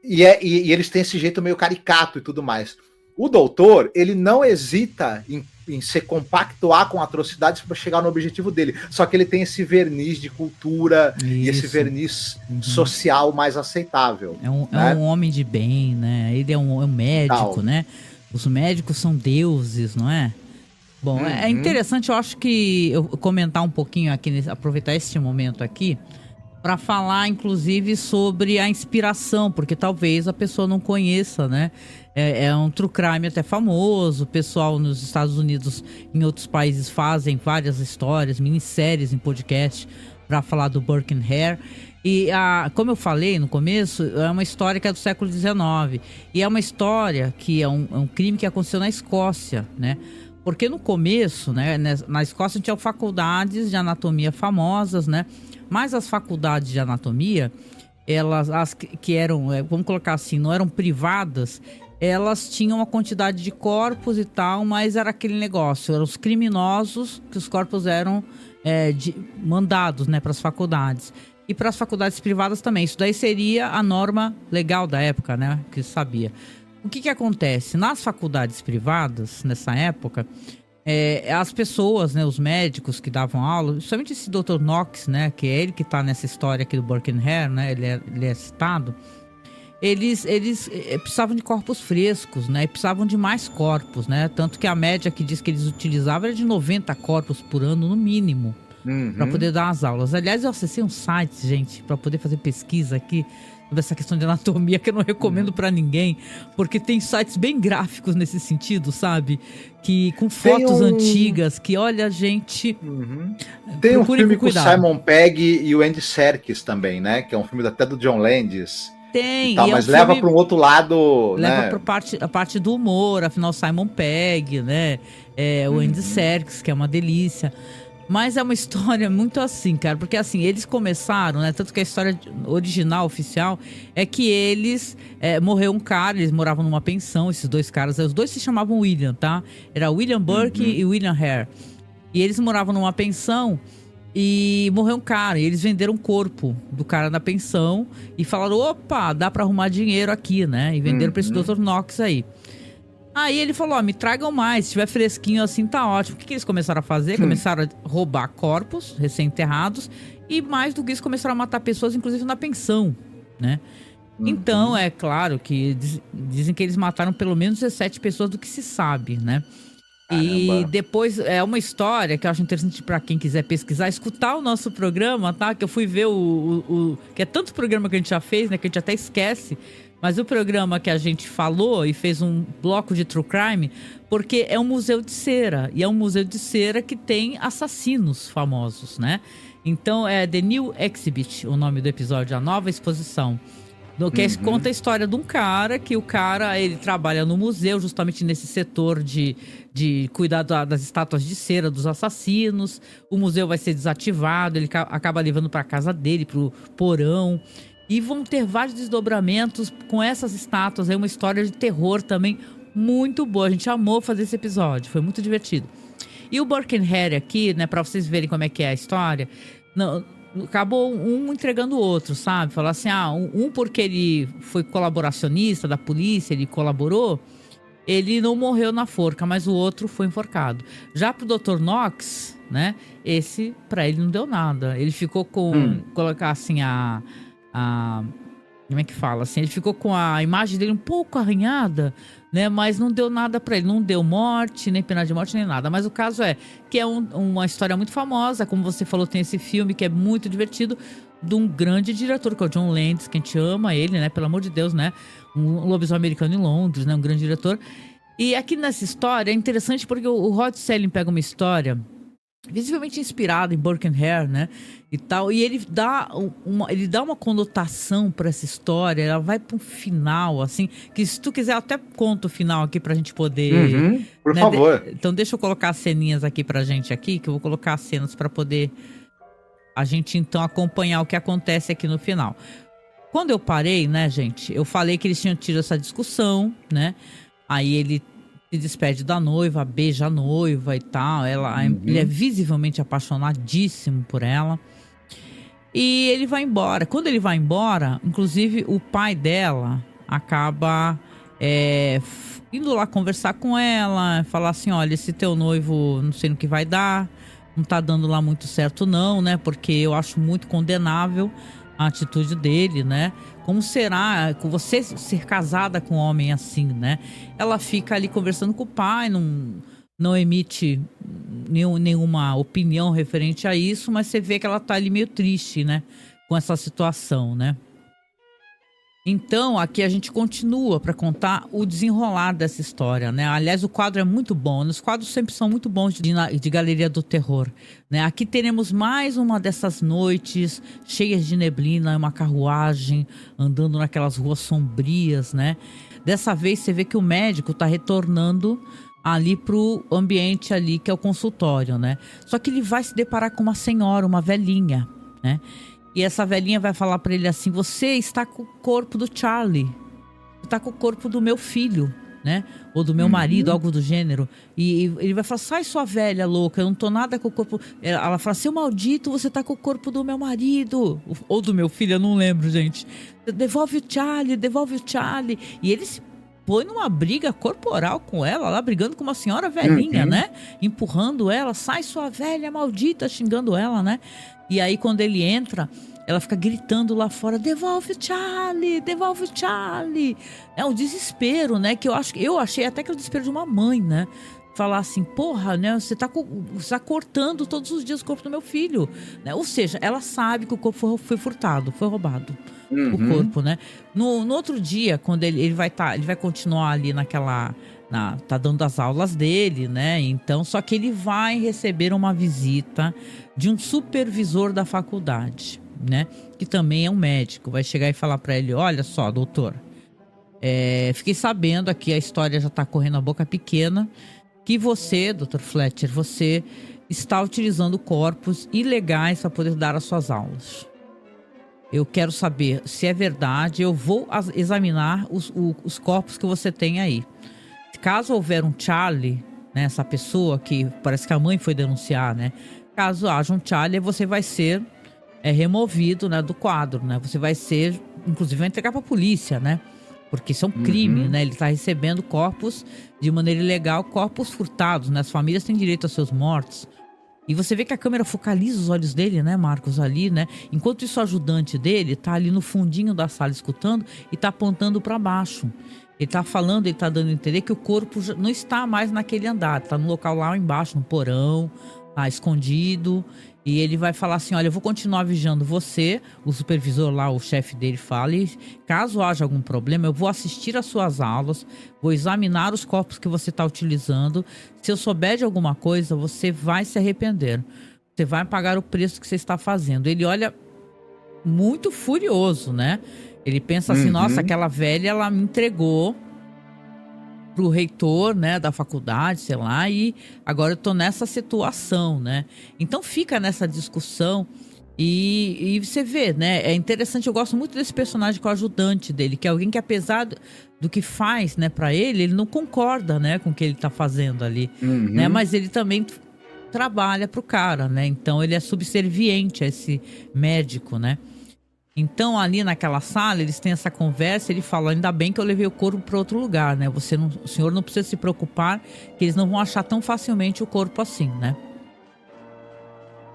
E eles têm esse jeito meio caricato e tudo mais. O doutor, ele não hesita em se compactuar com atrocidades para chegar no objetivo dele. Só que ele tem esse verniz de cultura e esse verniz social mais aceitável. É um homem de bem, né? Ele é um médico, né? Os médicos são deuses, não é? Bom, é interessante, eu acho que eu comentar um pouquinho aqui, aproveitar este momento aqui, para falar, inclusive, sobre a inspiração, porque talvez a pessoa não conheça, né? É um true crime até famoso, o pessoal nos Estados Unidos, em outros países, fazem várias histórias, minisséries em podcast para falar do Burke Hare. E, como eu falei no começo, é uma história que é do século XIX. E é uma história que é um crime que aconteceu na Escócia, né? Porque no começo, né, na Escócia tinha faculdades de anatomia famosas, né? Mas as faculdades de anatomia, as que eram, vamos colocar assim, não eram privadas, elas tinham uma quantidade de corpos e tal, mas era aquele negócio, eram os criminosos que os corpos eram mandados, né, para as faculdades. E para as faculdades privadas também. Isso daí seria a norma legal da época, né, que se sabia. O que acontece? Nas faculdades privadas, nessa época, as pessoas, né, os médicos que davam aula, principalmente esse Dr. Knox, né, que é ele que tá nessa história aqui do Burke Hare, né, ele é citado, eles precisavam de corpos frescos, né, e precisavam de mais corpos, né, tanto que a média que diz que eles utilizavam era de 90 corpos por ano, no mínimo, para poder dar as aulas. Aliás, eu acessei um site, gente, para poder fazer pesquisa aqui, dessa questão de anatomia, que eu não recomendo pra ninguém, porque tem sites bem gráficos nesse sentido, sabe? Que com fotos antigas, que olha, gente... Tem um filme com o Simon Pegg e o Andy Serkis também, né? Que é um filme até do John Landis. Tem, mas leva para um outro lado, leva, né? Pra a parte do humor, afinal Simon Pegg, né? O Andy Serkis, que é uma delícia. Mas é uma história muito assim, cara, porque assim, eles começaram, né, tanto que a história original, oficial, é que morreu um cara, eles moravam numa pensão, esses dois caras, os dois se chamavam William, tá? Era William Burke e William Hare. E eles moravam numa pensão e morreu um cara, e eles venderam o corpo do cara da pensão e falaram, opa, dá pra arrumar dinheiro aqui, né? E venderam pra esse Dr. Knox aí. Aí ele falou, me tragam mais, se tiver fresquinho assim tá ótimo. O que eles começaram a fazer? Começaram a roubar corpos recém-enterrados e mais do que isso começaram a matar pessoas, inclusive na pensão, né? Então, é claro que dizem que eles mataram pelo menos 17 pessoas do que se sabe, né? Caramba. E depois, é uma história que eu acho interessante pra quem quiser pesquisar, escutar o nosso programa, tá? Que eu fui ver que é tanto programa que a gente já fez, né? Que a gente até esquece. Mas o programa que a gente falou e fez um bloco de True Crime, porque é um museu de cera. E é um museu de cera que tem assassinos famosos, né? Então é The New Exhibit, o nome do episódio, a nova exposição. Que conta a história de um cara, ele trabalha no museu, justamente nesse setor de cuidar das estátuas de cera dos assassinos. O museu vai ser desativado, ele acaba levando para casa dele, pro porão. E vão ter vários desdobramentos com essas estátuas. É uma história de terror também muito boa. A gente amou fazer esse episódio. Foi muito divertido. E o Burke Hare aqui, né? Pra vocês verem como é que é a história. Acabou um entregando o outro, sabe? Falou assim, porque ele foi colaboracionista da polícia, ele colaborou. Ele não morreu na forca, mas o outro foi enforcado. Já pro Dr. Knox, né? Esse, pra ele não deu nada. Ele ficou com... Colocar assim, como é que fala? Assim, ele ficou com a imagem dele um pouco arranhada, né? Mas não deu nada pra ele. Não deu morte, nem pena de morte, nem nada. Mas o caso é que é uma história muito famosa. Como você falou, tem esse filme que é muito divertido, de um grande diretor, que é o John Landis, que a gente ama ele, né? Pelo amor de Deus, né? Um lobisomem americano em Londres, né? Um grande diretor. E aqui nessa história é interessante porque o Rod Serling pega uma história visivelmente inspirada em Burke Hare, né? E tal, e ele dá uma conotação para essa história, ela vai para um final, assim, que se tu quiser eu até conto o final aqui pra gente poder... por favor. Então deixa eu colocar as ceninhas aqui pra gente aqui, que eu vou colocar as cenas pra poder a gente então acompanhar o que acontece aqui no final. Quando eu parei, né, gente, eu falei que eles tinham tido essa discussão, né? Aí ele se despede da noiva, beija a noiva e tal. Ele é visivelmente apaixonadíssimo por ela. E ele vai embora. Quando ele vai embora, inclusive o pai dela, acaba indo lá conversar com ela, falar assim, olha, esse teu noivo não sei no que vai dar, não tá dando lá muito certo não, né? Porque eu acho muito condenável a atitude dele, né? Como será com você ser casada com um homem assim, né? Ela fica ali conversando com o pai, não emite nenhuma opinião referente a isso, mas você vê que ela tá ali meio triste, né? Com essa situação, né? Então, aqui a gente continua para contar o desenrolar dessa história, né? Aliás, o quadro é muito bom. Os quadros sempre são muito bons de Galeria do Terror, né? Aqui teremos mais uma dessas noites cheias de neblina, uma carruagem andando naquelas ruas sombrias, né? Dessa vez você vê que o médico está retornando ali pro ambiente ali que é o consultório, né? Só que ele vai se deparar com uma senhora, uma velhinha, né? E essa velhinha vai falar pra ele assim, você está com o corpo do Charlie, você está com o corpo do meu filho, né? Ou do meu marido, algo do gênero. E ele vai falar, sai sua velha louca, eu não tô nada com o corpo... Ela fala, seu maldito, você tá com o corpo do meu marido. Ou do meu filho, eu não lembro, gente. Devolve o Charlie, devolve o Charlie. E ele se põe numa briga corporal com ela, lá brigando com uma senhora velhinha, né? Empurrando ela, sai sua velha maldita, xingando ela, né? E aí quando ele entra, ela fica gritando lá fora, devolve o Charlie, devolve o Charlie. É um desespero, né? Que eu achei até que é o desespero de uma mãe, né? Falar assim, porra, né? Você tá cortando todos os dias o corpo do meu filho, né? Ou seja, ela sabe que o corpo foi furtado, foi roubado. O corpo, né? No outro dia, quando ele vai continuar ali tá dando as aulas dele, né? Então, só que ele vai receber uma visita de um supervisor da faculdade, né? Que também é um médico. Vai chegar e falar pra ele, olha só, doutor, fiquei sabendo aqui, a história já tá correndo a boca pequena, que você, Dr. Fletcher, você está utilizando corpos ilegais para poder dar as suas aulas. Eu quero saber se é verdade, eu vou examinar os corpos que você tem aí. Caso houver um Charlie, né, essa pessoa que parece que a mãe foi denunciar, né? Caso haja um Charlie, você vai ser removido, né, do quadro, né? Você vai ser, inclusive vai entregar para a polícia, né? Porque isso é um crime, né? Ele está recebendo corpos de maneira ilegal, corpos furtados, né? As famílias têm direito aos seus mortos. E você vê que a câmera focaliza os olhos dele, né, Marcos, ali, né? Enquanto isso, o ajudante dele tá ali no fundinho da sala escutando e tá apontando para baixo. Ele tá falando, ele tá dando a entender que o corpo não está mais naquele andar, tá no local lá embaixo, no porão, tá escondido. E ele vai falar assim, olha, eu vou continuar vigiando você, o supervisor lá, o chefe dele fala, e caso haja algum problema, eu vou assistir às suas aulas, vou examinar os corpos que você está utilizando. Se eu souber de alguma coisa, você vai se arrepender. Você vai pagar o preço que você está fazendo. Ele olha muito furioso, né? Ele pensa assim, nossa, aquela velha, ela me entregou pro reitor, né, da faculdade, sei lá, e agora eu tô nessa situação, né? Então fica nessa discussão e você vê, né? É interessante, eu gosto muito desse personagem que é o ajudante dele, que é alguém que apesar do que faz, né, pra ele não concorda, né, com o que ele tá fazendo ali, né? Mas ele também trabalha pro cara, né? Então ele é subserviente a esse médico, né? Então, ali naquela sala, eles têm essa conversa, ele fala, ainda bem que eu levei o corpo para outro lugar, né? O senhor não precisa se preocupar, que eles não vão achar tão facilmente o corpo assim, né?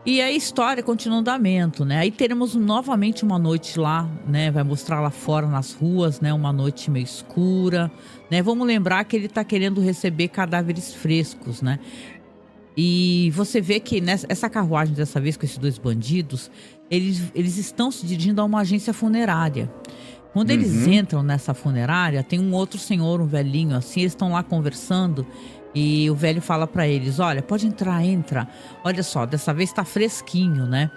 E a história continua em andamento, né? Aí teremos novamente uma noite lá, né? Vai mostrar lá fora nas ruas, né? Uma noite meio escura, né? Vamos lembrar que ele tá querendo receber cadáveres frescos, né? E você vê que essa carruagem dessa vez com esses dois bandidos, eles estão se dirigindo a uma agência funerária. Quando eles entram nessa funerária, tem um outro senhor, um velhinho assim, eles estão lá conversando e o velho fala pra eles, olha, pode entrar, entra. Olha só, dessa vez tá fresquinho, né?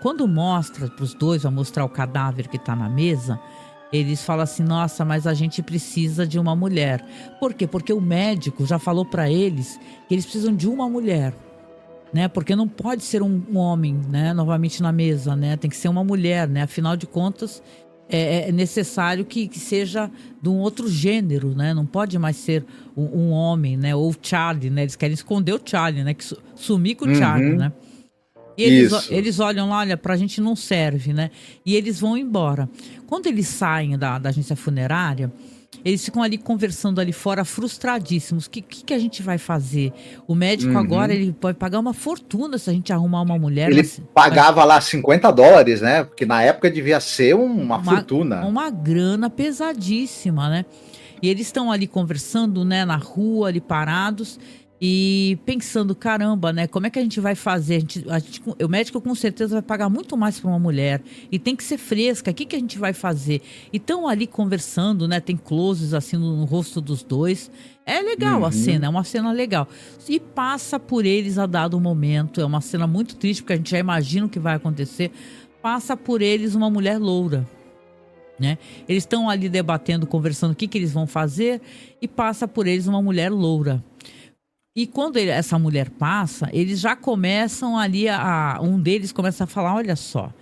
Quando mostra pros dois, vai mostrar o cadáver que tá na mesa, eles falam assim, nossa, mas a gente precisa de uma mulher. Por quê? Porque o médico já falou pra eles que eles precisam de uma mulher, né? Porque não pode ser um homem, né? Novamente na mesa, né? Tem que ser uma mulher, né? Afinal de contas, é necessário que seja de um outro gênero, né? Não pode mais ser um homem, né? Ou o Charlie, né? Eles querem esconder o Charlie, né? Que sumir com o Charlie, né? E Isso. eles olham lá, olha, pra gente não serve, né? E eles vão embora. Quando eles saem da agência funerária, eles ficam ali conversando ali fora, frustradíssimos. Que a gente vai fazer? O médico agora, Uhum. ele pode pagar uma fortuna se a gente arrumar uma mulher. Ele pagava lá $50, né? Porque na época devia ser uma fortuna. Uma grana pesadíssima, né? E eles estão ali conversando, né, na rua, ali parados e pensando, caramba, né, como é que a gente vai fazer? O médico com certeza vai pagar muito mais para uma mulher e tem que ser fresca, o que a gente vai fazer? E estão ali conversando, né, tem closes assim no rosto dos dois. É legal a cena, é uma cena legal. E passa por eles a dado momento, é uma cena muito triste, porque a gente já imagina o que vai acontecer. Passa por eles uma mulher loura. Né? Eles estão ali debatendo, conversando o que eles vão fazer e passa por eles uma mulher loura. E quando essa mulher passa, eles já começam ali, um deles começa a falar, olha só,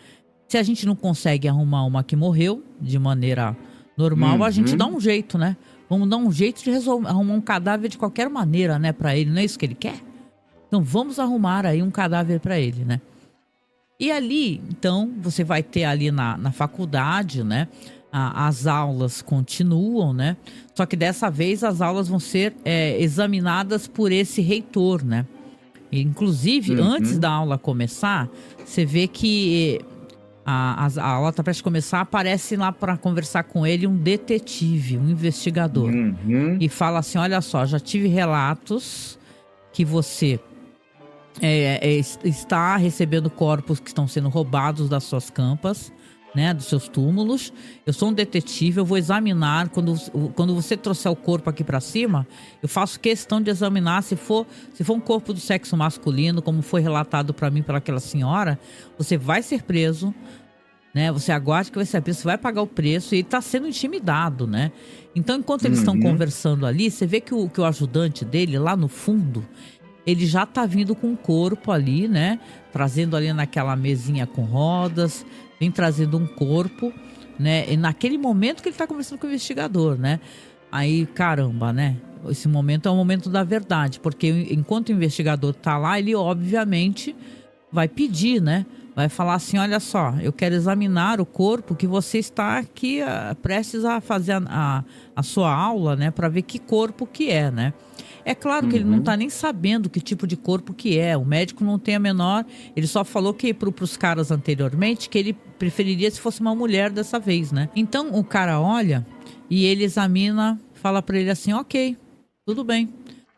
se a gente não consegue arrumar uma que morreu de maneira normal, a gente dá um jeito, né? Vamos dar um jeito de arrumar um cadáver de qualquer maneira, né, para ele, não é isso que ele quer? Então vamos arrumar aí um cadáver para ele, né? E ali, então, você vai ter ali na faculdade, né? As aulas continuam, né? Só que dessa vez as aulas vão ser examinadas por esse reitor, né? E, inclusive, antes da aula começar, você vê que a aula está prestes a começar, aparece lá para conversar com ele um detetive, um investigador. E fala assim, olha só, já tive relatos que você... está recebendo corpos que estão sendo roubados das suas campas, né, dos seus túmulos. Eu sou um detetive, eu vou examinar. Quando você trouxer o corpo aqui para cima, eu faço questão de examinar se for um corpo do sexo masculino, como foi relatado para mim pelaquela senhora, você vai ser preso, né? Você aguarde que vai ser preso, você vai pagar o preço e está sendo intimidado, né? Então, enquanto eles estão conversando ali, você vê que o ajudante dele, lá no fundo, ele já tá vindo com o corpo ali, né? Trazendo ali naquela mesinha com rodas, vem trazendo um corpo, né? E naquele momento que ele tá conversando com o investigador, né? Aí, caramba, né? Esse momento é o momento da verdade, porque enquanto o investigador tá lá, ele obviamente vai pedir, né? Vai falar assim, olha só, eu quero examinar o corpo que você está aqui prestes a fazer a sua aula, né? Para ver que corpo que é, né? É claro que ele não está nem sabendo que tipo de corpo que é. O médico não tem a menor... Ele só falou que para os caras anteriormente que ele preferiria se fosse uma mulher dessa vez, né? Então o cara olha e ele examina, fala para ele assim, ok, tudo bem.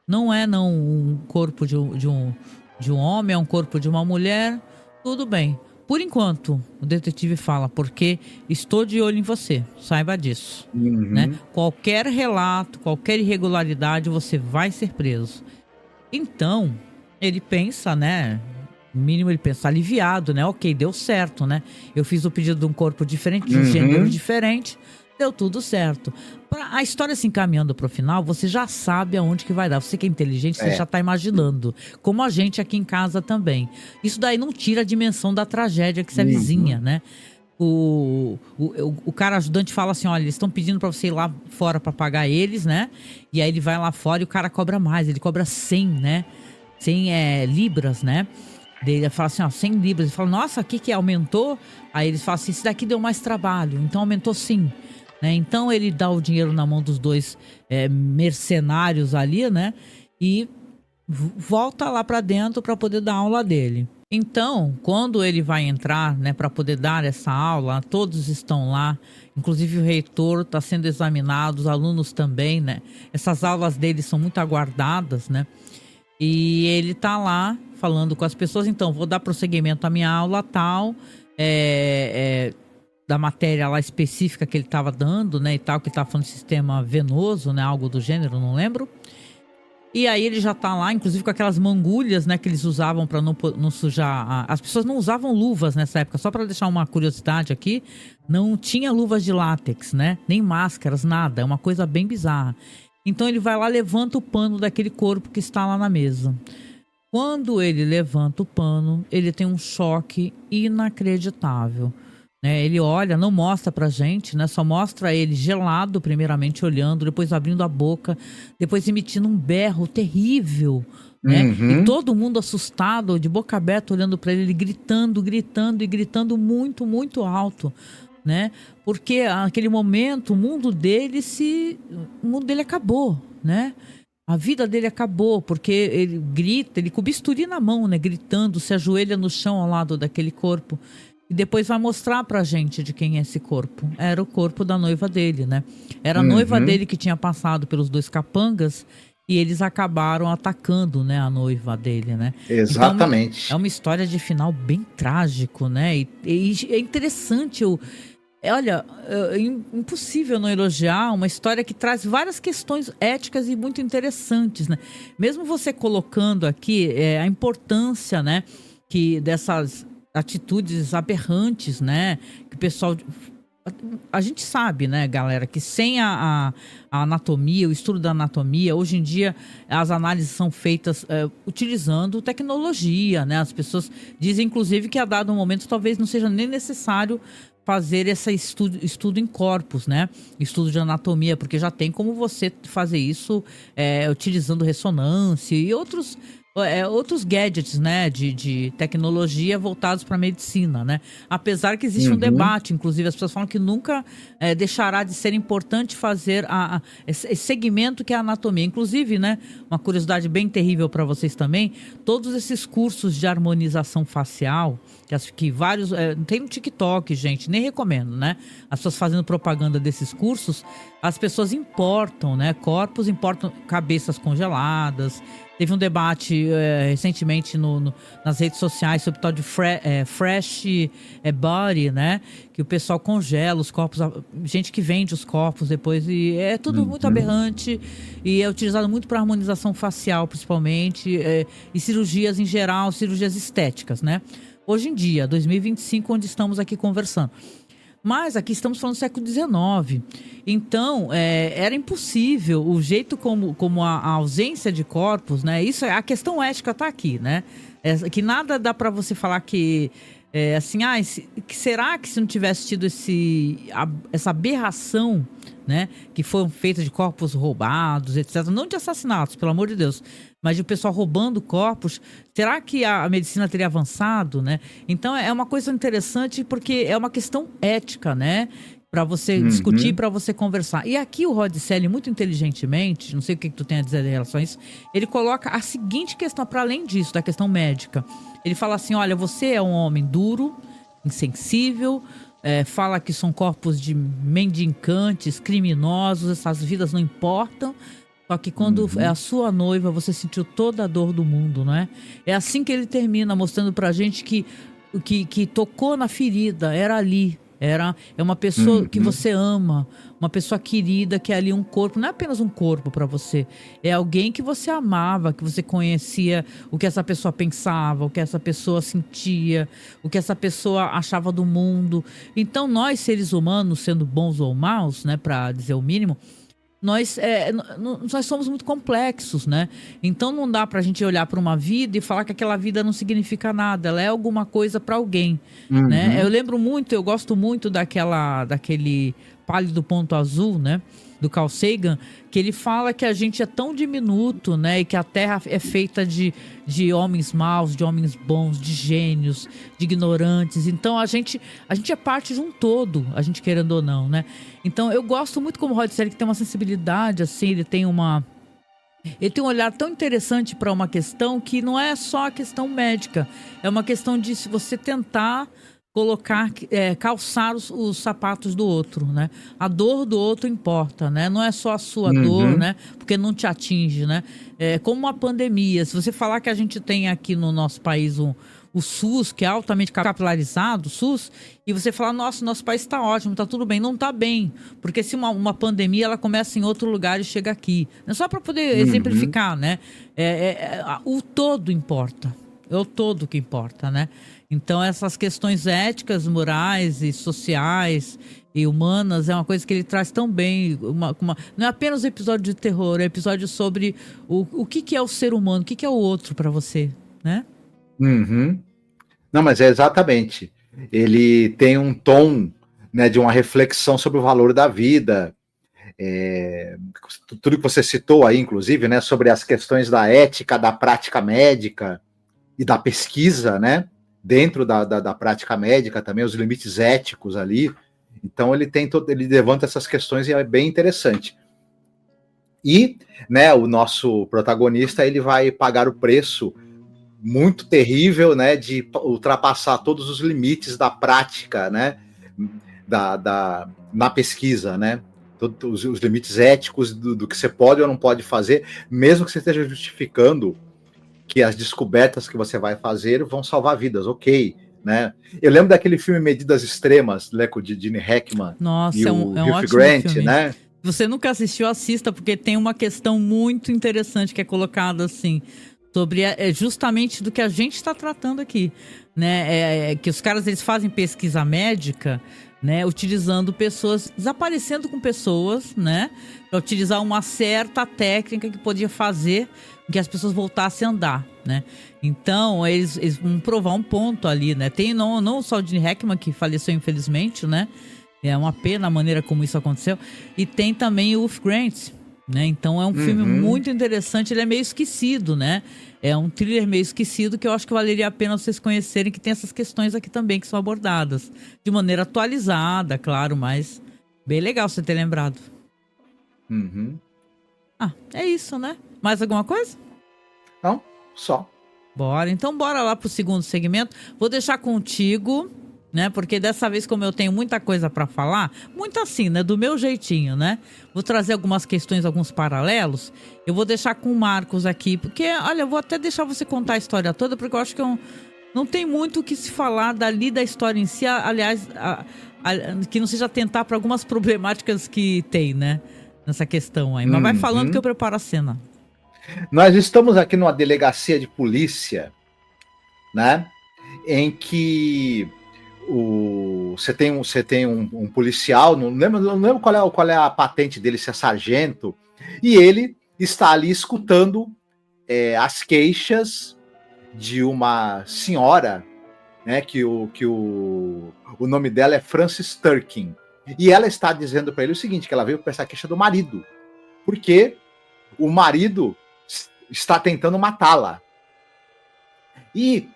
Não é um corpo de um homem, é um corpo de uma mulher, tudo bem. Por enquanto, o detetive fala, porque estou de olho em você, saiba disso. Né? Qualquer relato, qualquer irregularidade, você vai ser preso. Então, ele pensa, né? No mínimo ele pensa aliviado, né? Ok, deu certo, né? Eu fiz o pedido de um corpo diferente, de um gênero diferente, deu tudo certo. A história se encaminhando para o final, você já sabe aonde que vai dar. Você que é inteligente, você já está imaginando. Como a gente aqui em casa também. Isso daí não tira a dimensão da tragédia que se avizinha, né? O cara ajudante fala assim, olha, eles estão pedindo para você ir lá fora para pagar eles, né? E aí ele vai lá fora e o cara cobra mais. Ele cobra 100, né? 100 libras, né? Daí ele fala assim, ó, 100 libras. Ele fala, nossa, o que aumentou? Aí eles falam assim, esse daqui deu mais trabalho. Então aumentou sim. Né? Então ele dá o dinheiro na mão dos dois mercenários ali, né? E volta lá para dentro para poder dar aula dele. Então, quando ele vai entrar, né, para poder dar essa aula, todos estão lá, inclusive o reitor está sendo examinado, os alunos também, né? Essas aulas dele são muito aguardadas, né? E ele tá lá falando com as pessoas, então, vou dar prosseguimento à minha aula tal, da matéria lá específica que ele estava dando, né, e tal, que ele estava falando de sistema venoso, né, algo do gênero, não lembro. E aí ele já tá lá, inclusive com aquelas mangulhas, né, que eles usavam para não sujar. As pessoas não usavam luvas nessa época, só para deixar uma curiosidade aqui, não tinha luvas de látex, né, nem máscaras, nada, é uma coisa bem bizarra. Então ele vai lá, levanta o pano daquele corpo que está lá na mesa. Quando ele levanta o pano, ele tem um choque inacreditável. Ele olha, não mostra pra gente, né? Só mostra ele gelado, primeiramente olhando, depois abrindo a boca, depois emitindo um berro terrível, né? E Uhum. todo mundo assustado, de boca aberta, olhando para ele gritando, gritando e gritando muito, muito alto, né? Porque naquele momento o mundo dele acabou, né? A vida dele acabou, porque ele grita, ele com o bisturi na mão, né? Gritando, se ajoelha no chão ao lado daquele corpo. E depois vai mostrar pra gente de quem é esse corpo. Era o corpo da noiva dele, né? Era a noiva Uhum. dele que tinha passado pelos dois capangas e eles acabaram atacando, né, a noiva dele, né? Então é Exatamente. uma história de final bem trágico, né? E é interessante olha, impossível não elogiar uma história que traz várias questões éticas e muito interessantes, né? Mesmo você colocando aqui a importância, né, que dessas atitudes aberrantes, né, que o pessoal a gente sabe, né, galera, que sem a anatomia, o estudo da anatomia, hoje em dia as análises são feitas utilizando tecnologia, né? As pessoas dizem, inclusive, que a dado momento talvez não seja nem necessário fazer esse estudo em corpos, né? Estudo de anatomia, porque já tem como você fazer isso utilizando ressonância e outros gadgets, né, de tecnologia voltados para a medicina, né? Apesar que existe um Uhum. debate, inclusive as pessoas falam que nunca deixará de ser importante fazer esse segmento que é a anatomia. Inclusive, né, uma curiosidade bem terrível para vocês também, todos esses cursos de harmonização facial, que vários... tem no TikTok, gente, nem recomendo, né? As pessoas fazendo propaganda desses cursos, as pessoas importam, né? Corpos importam cabeças congeladas. Teve um debate recentemente nas redes sociais sobre o tal de fresh body, né? Que o pessoal congela os corpos, gente que vende os corpos depois, e é tudo muito Uhum. aberrante e é utilizado muito para harmonização facial, principalmente, e cirurgias em geral, cirurgias estéticas, né? Hoje em dia, 2025, onde estamos aqui conversando. Mas aqui estamos falando do século XIX. Então, era impossível o jeito como a ausência de corpos, né? Isso, a questão ética está aqui, né? Que nada dá para você falar que, assim, que será que se não tivesse tido essa aberração, né? Que foram feitas de corpos roubados, etc. Não de assassinatos, pelo amor de Deus, mas de o pessoal roubando corpos. Será que a medicina teria avançado, né? Então é uma coisa interessante porque é uma questão ética, né? Para você discutir, Uhum. para você conversar. E aqui o Rod Selling, muito inteligentemente, não sei o que tu tem a dizer em relação a isso, ele coloca a seguinte questão, para além disso, da questão médica. Ele fala assim: olha, você é um homem duro, insensível, fala que são corpos de mendicantes, criminosos, essas vidas não importam. Só que quando é a Uhum. sua noiva, você sentiu toda a dor do mundo, não é? É assim que ele termina, mostrando pra gente que o que tocou na ferida era ali. É uma pessoa que Uhum. você ama, uma pessoa querida, que é ali um corpo, não é apenas um corpo pra você. É alguém que você amava, que você conhecia o que essa pessoa pensava, o que essa pessoa sentia, o que essa pessoa achava do mundo. Então, nós, seres humanos, sendo bons ou maus, né, pra dizer o mínimo, nós somos muito complexos, né? Então não dá pra gente olhar para uma vida e falar que aquela vida não significa nada, ela é alguma coisa para alguém, né? Eu Uhum. lembro muito, eu gosto muito daquele Pálido Ponto Azul, né? Do Carl Sagan, que ele fala que a gente é tão diminuto, né? E que a Terra é feita de homens maus, de homens bons, de gênios, de ignorantes. Então a gente é parte de um todo, a gente querendo ou não, né? Então eu gosto muito como o Rod Serling, que tem uma sensibilidade, assim, ele tem um olhar tão interessante para uma questão que não é só a questão médica, é uma questão de se você tentar colocar, calçar os sapatos do outro, né? A dor do outro importa, né? Não é só a sua dor, Uhum. né? Porque não te atinge, né? É como uma pandemia. Se você falar que a gente tem aqui no nosso país o SUS, que é altamente capilarizado, o SUS, e você falar, nossa, nosso país está ótimo, está tudo bem. Não está bem, porque se uma pandemia, ela começa em outro lugar e chega aqui. É só para poder Uhum. exemplificar, né? O todo importa. É o todo que importa, né? Então, essas questões éticas, morais e sociais e humanas é uma coisa que ele traz tão bem. Não é apenas um episódio de terror, é um episódio sobre o que é o ser humano, o que é o outro para você, né? Uhum. Não, mas é exatamente. Ele tem um tom, né, de uma reflexão sobre o valor da vida. tudo que você citou aí, inclusive, né, sobre as questões da ética, da prática médica e da pesquisa, né, dentro da prática médica também, os limites éticos ali. Então ele levanta essas questões e é bem interessante. E, né, o nosso protagonista, ele vai pagar o preço muito terrível, né, de ultrapassar todos os limites da prática, né, na pesquisa, né, todos os limites éticos do que você pode ou não pode fazer, mesmo que você esteja justificando que as descobertas que você vai fazer vão salvar vidas, ok, né? Eu lembro daquele filme Medidas Extremas, né, com o Gene Hackman. Nossa, e é um Hugh ótimo Grant, filme. né? Se você nunca assistiu, assista, porque tem uma questão muito interessante que é colocada assim, sobre justamente do que a gente está tratando aqui, né? Que os caras, eles fazem pesquisa médica, né? Utilizando pessoas, desaparecendo com pessoas, né? Para utilizar uma certa técnica que podia fazer com que as pessoas voltassem a andar, né? Então, eles vão provar um ponto ali, né? Tem não só o Gene Hackman, que faleceu infelizmente, né? É uma pena a maneira como isso aconteceu. E tem também o Hugh Grant, né? Então é um filme muito interessante, ele é meio esquecido, né? É um thriller meio esquecido que eu acho que valeria a pena vocês conhecerem, que tem essas questões aqui também que são abordadas. De maneira atualizada, claro, mas bem legal você ter lembrado. Ah, é isso, né? Mais alguma coisa? Não, só. Bora, então bora lá pro segundo segmento. Vou deixar contigo, né? Porque dessa vez, como eu tenho muita coisa pra falar, muito assim, né? Do meu jeitinho, né? Vou trazer algumas questões, alguns paralelos. Eu vou deixar com o Marcos aqui, porque, olha, eu vou até deixar você contar a história toda, porque eu acho que não tem muito o que se falar dali da história em si, aliás, que não seja tentar para algumas problemáticas que tem, né? Nessa questão aí. Mas vai falando que eu preparo a cena. Nós estamos aqui numa delegacia de polícia, né? Em que você tem um policial, não lembro qual é a patente dele, se é sargento, e ele está ali escutando as queixas de uma senhora, né? Que o nome dela é Frances Turkin. E ela está dizendo para ele o seguinte, que ela veio para essa queixa do marido, porque o marido está tentando matá-la. E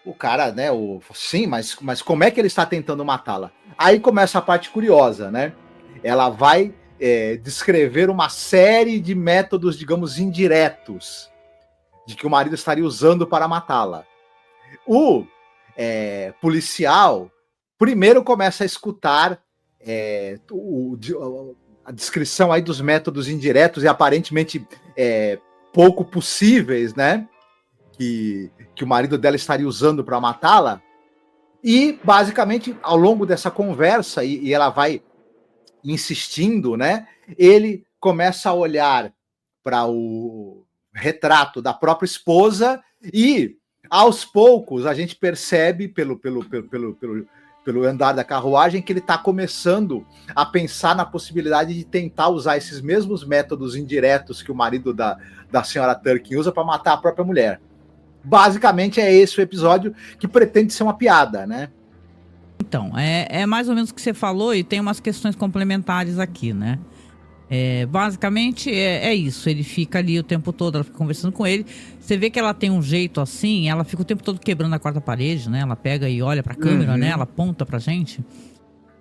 o cara, né, sim, mas como é que ele está tentando matá-la? Aí começa a parte curiosa, né? Ela vai descrever uma série de métodos, digamos, indiretos de que o marido estaria usando para matá-la. O policial primeiro começa a escutar a descrição aí dos métodos indiretos e aparentemente pouco possíveis, né? Que o marido dela estaria usando para matá-la. E, basicamente, ao longo dessa conversa, e ela vai insistindo, né? Ele começa a olhar para o retrato da própria esposa e, aos poucos, a gente percebe pelo andar da carruagem que ele está começando a pensar na possibilidade de tentar usar esses mesmos métodos indiretos que o marido da senhora Turkin usa para matar a própria mulher. Basicamente é esse o episódio, que pretende ser uma piada, né? Então, é mais ou menos o que você falou, e tem umas questões complementares aqui, né? Basicamente é isso, ele fica ali o tempo todo, ela fica conversando com ele. Você vê que ela tem um jeito assim, ela fica o tempo todo quebrando a quarta parede, né? Ela pega e olha pra câmera, né? Ela aponta pra gente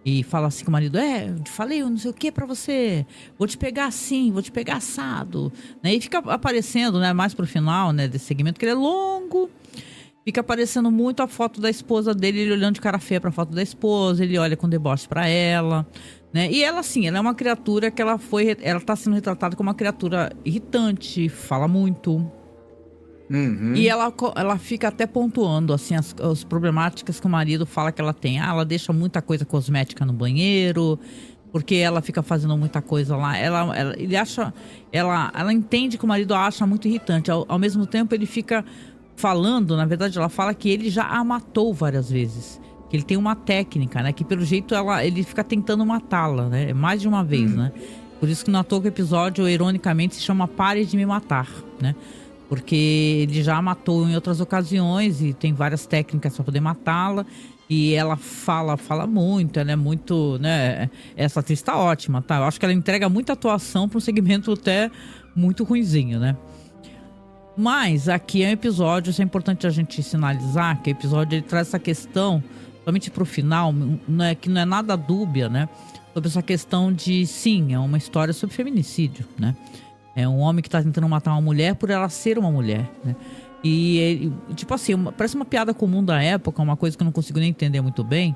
e fala assim com o marido: eu te falei, eu não sei o que pra você, vou te pegar assim, vou te pegar assado, né? E fica aparecendo, né, mais pro final, né, desse segmento, que ele é longo. Fica aparecendo muito a foto da esposa dele, ele olhando de cara feia pra foto da esposa, ele olha com deboche pra ela, né? E ela, assim, ela é uma criatura que ela tá sendo retratada como uma criatura irritante, fala muito. E ela fica até pontuando, assim, as problemáticas que o marido fala que ela tem. Ela deixa muita coisa cosmética no banheiro, porque ela fica fazendo muita coisa lá. Ela entende que o marido a acha muito irritante. Ao mesmo tempo, ele fica falando, na verdade, ela fala que ele já a matou várias vezes. Que ele tem uma técnica, né? Que pelo jeito ele fica tentando matá-la, né? Mais de uma vez, né? Por isso que não à toa que o episódio, ironicamente, se chama Pare de Me Matar, né? Porque ele já a matou em outras ocasiões e tem várias técnicas para poder matá-la. E ela fala muito, ela é muito, né? Essa atriz tá ótima, tá? Eu acho que ela entrega muita atuação pra um segmento até muito ruinzinho, né? Mas aqui é um episódio, isso é importante a gente sinalizar, que o episódio ele traz essa questão, somente pro final, que não é nada dúbia, né? Sobre essa questão de, sim, é uma história sobre feminicídio, né? É um homem que tá tentando matar uma mulher por ela ser uma mulher, né? E, tipo assim, parece uma piada comum da época, uma coisa que eu não consigo nem entender muito bem,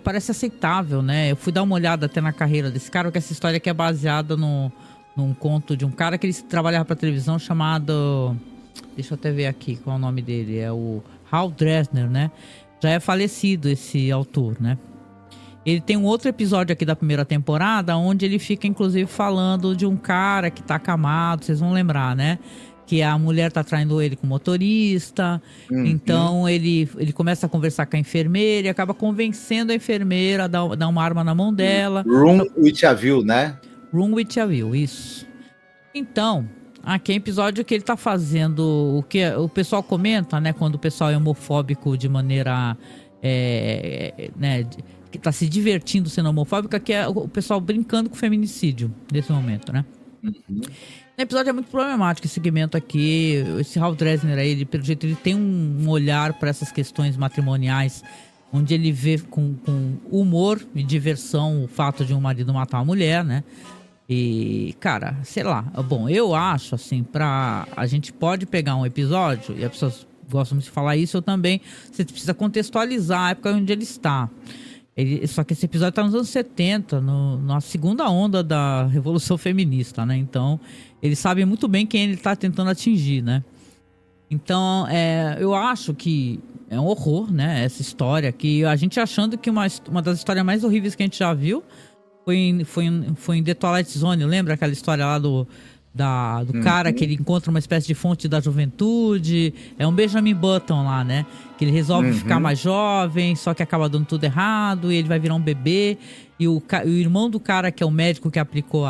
parece aceitável, né? Eu fui dar uma olhada até na carreira desse cara, porque essa história aqui é baseada num conto de um cara que ele trabalhava pra televisão chamado... Deixa eu até ver aqui qual é o nome dele. É o Hal Dresner, né? Já é falecido esse autor, né? Ele tem um outro episódio aqui da primeira temporada, onde ele fica, inclusive, falando de um cara que tá acamado, vocês vão lembrar, né? Que a mulher tá traindo ele com o motorista. Então ele começa a conversar com a enfermeira e acaba convencendo a enfermeira a dar uma arma na mão dela. Room with a View, né? Room with a View, isso. Então, aqui é um episódio que ele tá fazendo o que o pessoal comenta, né? Quando o pessoal é homofóbico de maneira... né, que tá se divertindo sendo homofóbica, que é o pessoal brincando com o feminicídio nesse momento, né? O episódio é muito problemático, esse segmento aqui. Esse Hal Dresner aí, ele, pelo jeito, ele tem um olhar para essas questões matrimoniais, onde ele vê com humor e diversão o fato de um marido matar uma mulher, né? E, cara, sei lá. Bom, eu acho, assim, a gente pode pegar um episódio, e as pessoas gostam de falar isso, eu também. Você precisa contextualizar a época onde ele está. Só que esse episódio tá nos anos 70, na segunda onda da Revolução Feminista, né? Então, ele sabe muito bem quem ele tá tentando atingir, né? Então, eu acho que é um horror, né? Essa história que a gente achando que uma das histórias mais horríveis que a gente já viu foi em The Twilight Zone. Lembra aquela história lá do cara que ele encontra uma espécie de fonte da juventude? É um Benjamin Button lá, né? Que ele resolve ficar mais jovem, só que acaba dando tudo errado, e ele vai virar um bebê. E o irmão do cara, que é o médico que aplicou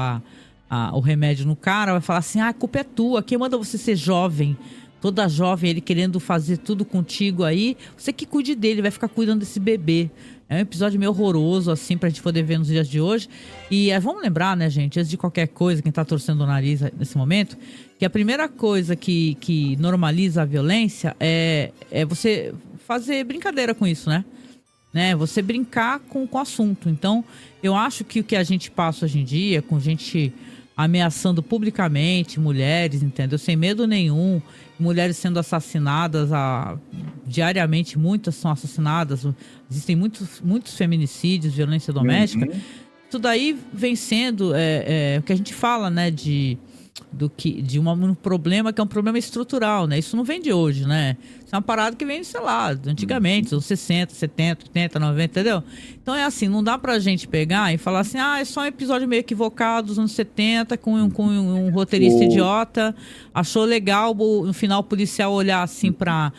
o remédio no cara, vai falar assim: a culpa é tua, quem manda você ser jovem? Toda jovem, ele querendo fazer tudo contigo aí, você que cuide dele, vai ficar cuidando desse bebê. É um episódio meio horroroso, assim, pra gente poder ver nos dias de hoje. E vamos lembrar, né, gente, antes de qualquer coisa, quem tá torcendo o nariz nesse momento, que a primeira coisa que normaliza a violência é você fazer brincadeira com isso, né? Você brincar com o assunto. Então, eu acho que o que a gente passa hoje em dia, com gente ameaçando publicamente mulheres, entendeu? Sem medo nenhum, mulheres sendo assassinadas diariamente, muitas são assassinadas, existem muitos feminicídios, violência doméstica. Isso daí vem sendo o que a gente fala, né, de um problema que é um problema estrutural, né? Isso não vem de hoje, né? Isso é uma parada que vem, sei lá, antigamente, anos 60, 70, 80, 90, entendeu? Então é assim, não dá pra gente pegar e falar assim, é só um episódio meio equivocado dos anos 70, com um roteirista idiota, achou legal no final o policial olhar assim pro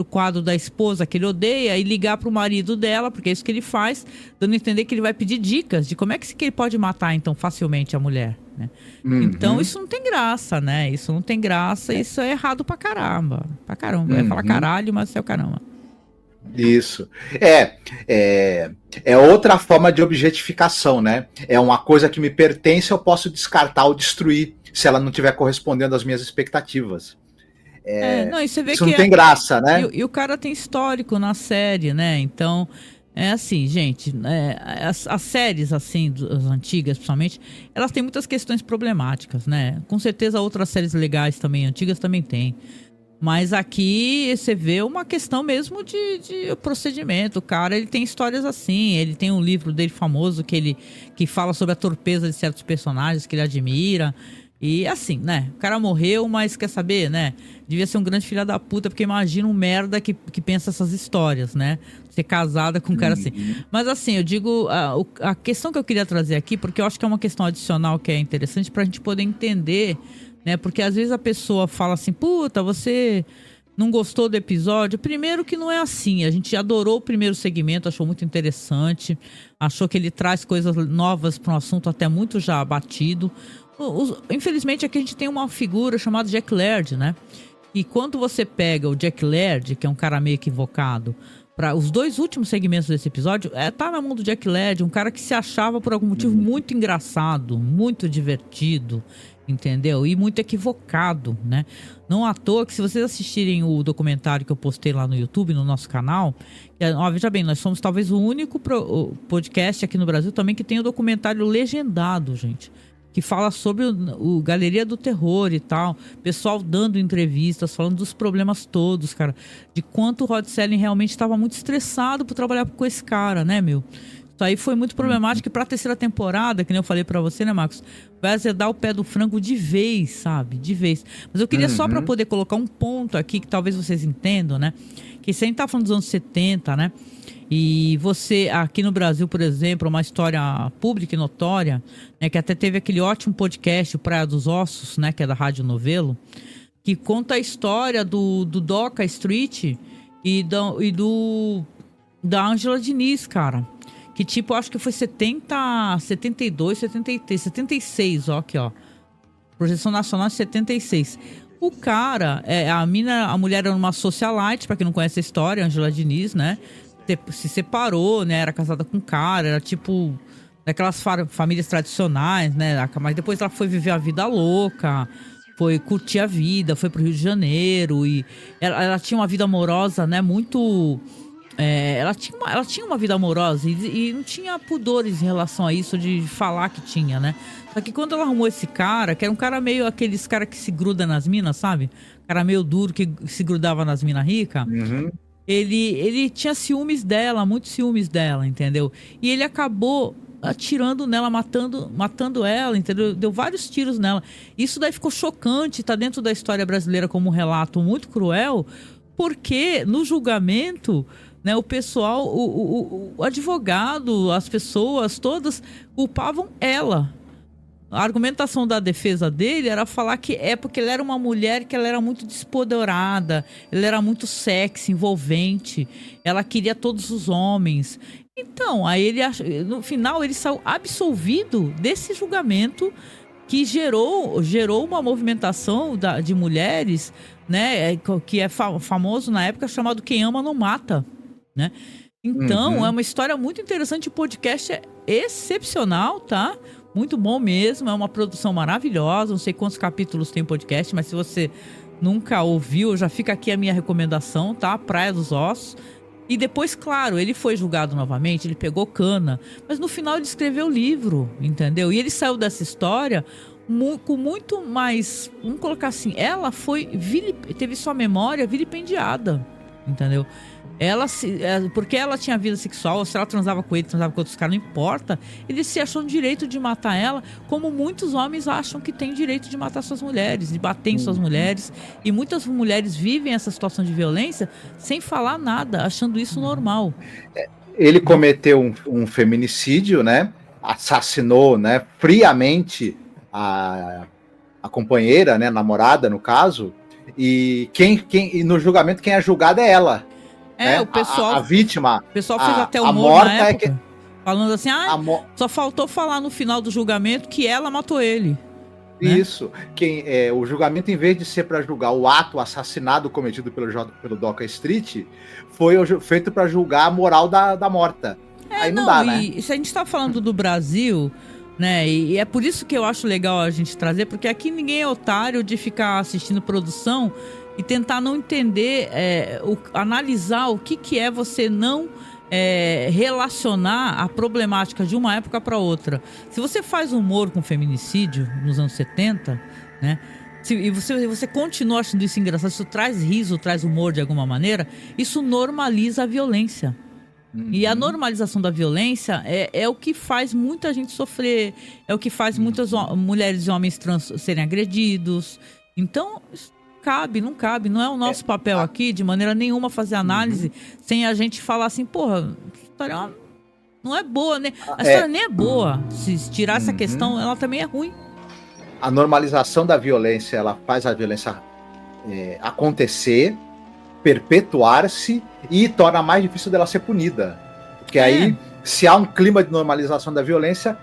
quadro da esposa que ele odeia e ligar pro marido dela, porque é isso que ele faz, dando a entender que ele vai pedir dicas de como é que ele pode matar, então, facilmente a mulher, né? Então, isso não tem graça, né? Isso não tem graça, isso é errado pra caramba. Pra caramba. É falar caralho, mas é o caramba. Isso. É outra forma de objetificação, né? É uma coisa que me pertence, eu posso descartar ou destruir se ela não estiver correspondendo às minhas expectativas. Não, e você vê isso que não tem graça, né? E o cara tem histórico na série, né? Então, é assim, gente, as séries, assim, as antigas, principalmente, elas têm muitas questões problemáticas, né? Com certeza outras séries legais também, antigas, também tem. Mas aqui você vê uma questão mesmo de procedimento. O cara, ele tem histórias assim, ele tem um livro dele famoso que fala sobre a torpeza de certos personagens que ele admira. E assim, né? O cara morreu, mas quer saber, né? Devia ser um grande filho da puta, porque imagina um merda que pensa essas histórias, né? Ser casada com um cara assim. Mas assim, eu digo, a questão que eu queria trazer aqui, porque eu acho que é uma questão adicional que é interessante pra gente poder entender, né? Porque às vezes a pessoa fala assim, puta, você não gostou do episódio? Primeiro que não é assim, a gente adorou o primeiro segmento, achou muito interessante, achou que ele traz coisas novas para um assunto até muito já batido. Infelizmente aqui a gente tem uma figura chamada Jack Laird, né? E quando você pega o Jack Laird, que é um cara meio equivocado, os 2 últimos segmentos desse episódio, tá na mão do Jack Ladd, um cara que se achava por algum motivo muito engraçado, muito divertido, entendeu? E muito equivocado, né? Não à toa que, se vocês assistirem o documentário que eu postei lá no YouTube, no nosso canal, veja bem, nós somos talvez o único podcast aqui no Brasil também que tem o documentário legendado, gente. Que fala sobre o Galeria do Terror e tal. Pessoal dando entrevistas, falando dos problemas todos, cara. De quanto o Rod Serling realmente estava muito estressado por trabalhar com esse cara, né, meu? Isso aí foi muito problemático. E pra 3ª temporada, que nem eu falei pra você, né, Marcos? Vai azedar o pé do frango de vez, sabe? De vez. Mas eu queria só pra poder colocar um ponto aqui, que talvez vocês entendam, né? Que se a gente tá falando dos anos 70, né? E você, aqui no Brasil, por exemplo, uma história pública e notória, né, que até teve aquele ótimo podcast, o Praia dos Ossos, né, que é da Rádio Novelo, que conta a história do Doca Street e da Ângela Diniz, cara. Que tipo, acho que foi 72, 73, 76, ó, aqui, ó. Projeção Nacional de 76. O cara, a mulher era uma socialite, pra quem não conhece a história, Ângela Diniz, né? Se separou, né? Era casada com um cara, era tipo daquelas famílias tradicionais, né? Mas depois ela foi viver a vida louca, foi curtir a vida, foi pro Rio de Janeiro e ela tinha uma vida amorosa, né? Muito... ela tinha uma vida amorosa e não tinha pudores em relação a isso de falar que tinha, né? Só que quando ela arrumou esse cara, que era um cara meio aqueles cara que se gruda nas minas, sabe? Cara meio duro que se grudava nas minas ricas. Ele tinha ciúmes dela, muitos ciúmes dela, entendeu? E ele acabou atirando nela, matando ela, entendeu? Deu vários tiros nela. Isso daí ficou chocante, tá dentro da história brasileira como um relato muito cruel, porque no julgamento, né, o pessoal, o advogado, as pessoas todas culpavam ela. A argumentação da defesa dele era falar que porque ela era uma mulher que ela era muito despoderada, ela era muito sexy, envolvente, ela queria todos os homens. Então, aí no final ele saiu absolvido desse julgamento que gerou uma movimentação de mulheres, né, que é famoso na época, chamado Quem Ama Não Mata, né? Então, é uma história muito interessante, o podcast é excepcional, tá? Muito bom mesmo, é uma produção maravilhosa, não sei quantos capítulos tem o podcast, mas se você nunca ouviu, já fica aqui a minha recomendação, tá? Praia dos Ossos. E depois, claro, ele foi julgado novamente, ele pegou cana, mas no final ele escreveu o livro, entendeu? E ele saiu dessa história com muito mais, vamos colocar assim, ela teve sua memória vilipendiada, entendeu? Porque ela tinha vida sexual, se ela transava com ele, transava com outros caras, não importa. Ele se achou no direito de matar ela, como muitos homens acham que tem direito de matar suas mulheres, de bater em suas mulheres. E muitas mulheres vivem essa situação de violência sem falar nada, achando isso normal. Ele cometeu um feminicídio, né? Assassinou, né, friamente a companheira, né, namorada, no caso. E no julgamento quem é julgada é ela. O pessoal... A vítima... O pessoal fez até humor na época, falando assim, só faltou falar no final do julgamento que ela matou ele. Isso. Né? O julgamento, em vez de ser para julgar o assassinato cometido pelo Doca Street, foi feito para julgar a moral da morta. Aí não dá, né? E se a gente tá falando do Brasil, né? E é por isso que eu acho legal a gente trazer, porque aqui ninguém é otário de ficar assistindo produção e tentar não entender, analisar o que é você não relacionar a problemática de uma época para outra. Se você faz humor com feminicídio nos anos 70, né? E você continua achando isso engraçado, isso traz riso, traz humor de alguma maneira, isso normaliza a violência. E a normalização da violência é o que faz muita gente sofrer, é o que faz muitas mulheres e homens trans serem agredidos. Então... não cabe, não é o nosso papel aqui, de maneira nenhuma, fazer análise sem a gente falar assim, porra, a história não é boa, né? A história nem é boa. Se tirar essa questão, ela também é ruim. A normalização da violência, ela faz a violência acontecer, perpetuar-se e torna mais difícil dela ser punida. Porque aí, se há um clima de normalização da violência,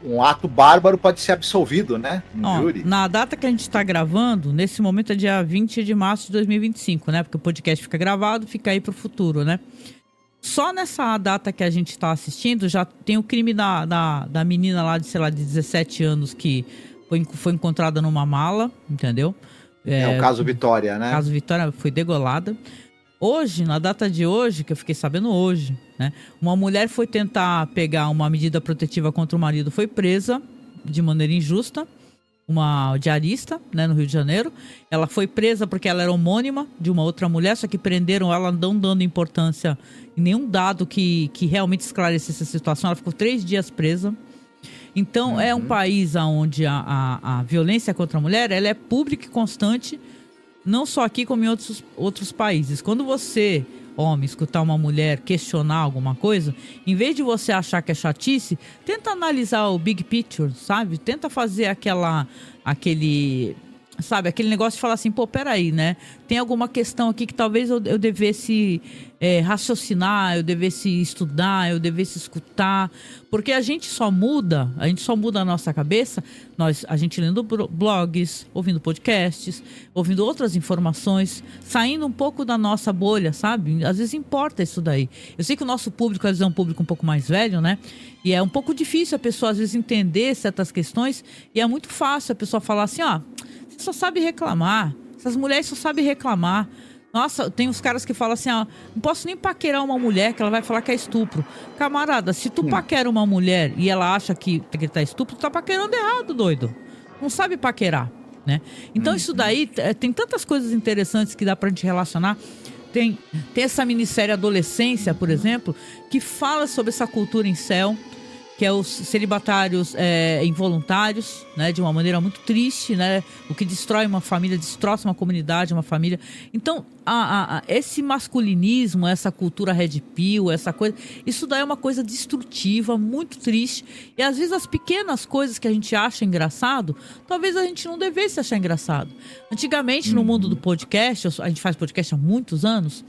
um ato bárbaro pode ser absolvido, né? Júri. Na data que a gente está gravando, nesse momento é dia 20 de março de 2025, né? Porque o podcast fica gravado, fica aí pro futuro, né? Só nessa data que a gente está assistindo, já tem o crime da menina lá de, sei lá, de 17 anos que foi encontrada numa mala, entendeu? O caso Vitória, né? O caso Vitória foi degolada. Hoje, na data de hoje, que eu fiquei sabendo hoje, né? Uma mulher foi tentar pegar uma medida protetiva contra o marido, foi presa de maneira injusta. Uma diarista, né, no Rio de Janeiro. Ela foi presa porque ela era homônima de uma outra mulher, só que prenderam ela não dando importância em nenhum dado que realmente esclarecesse a situação. Ela ficou 3 dias presa. Então, é um país onde a violência contra a mulher ela é pública e constante, não só aqui como em outros países. Quando você, homem, escutar uma mulher questionar alguma coisa, em vez de você achar que é chatice, tenta analisar o big picture, sabe? Tenta fazer aquele negócio de falar assim, pô, peraí, né? Tem alguma questão aqui que talvez eu devesse raciocinar, eu devesse estudar, eu devesse escutar. Porque a gente só muda a nossa cabeça, a gente lendo blogs, ouvindo podcasts, ouvindo outras informações, saindo um pouco da nossa bolha, sabe? Às vezes importa isso daí. Eu sei que o nosso público, às vezes, é um público um pouco mais velho, né? E é um pouco difícil a pessoa, às vezes, entender certas questões. E é muito fácil a pessoa falar assim, você só sabe reclamar. Essas mulheres só sabem reclamar. Nossa, tem uns caras que falam assim, não posso nem paquerar uma mulher que ela vai falar que é estupro. Camarada, se tu paquera uma mulher e ela acha que tá estupro, tu tá paquerando errado, doido. Não sabe paquerar, né? Então isso daí, tem tantas coisas interessantes que dá pra gente relacionar. Tem essa minissérie Adolescência, por exemplo, que fala sobre essa cultura incel, que é os celibatários involuntários, né, de uma maneira muito triste, né, o que destrói uma família, destroça uma comunidade, uma família. Então, esse masculinismo, essa cultura red pill, essa coisa, isso daí é uma coisa destrutiva, muito triste. E às vezes as pequenas coisas que a gente acha engraçado, talvez a gente não devesse achar engraçado. Antigamente, no mundo do podcast, a gente faz podcast há muitos anos,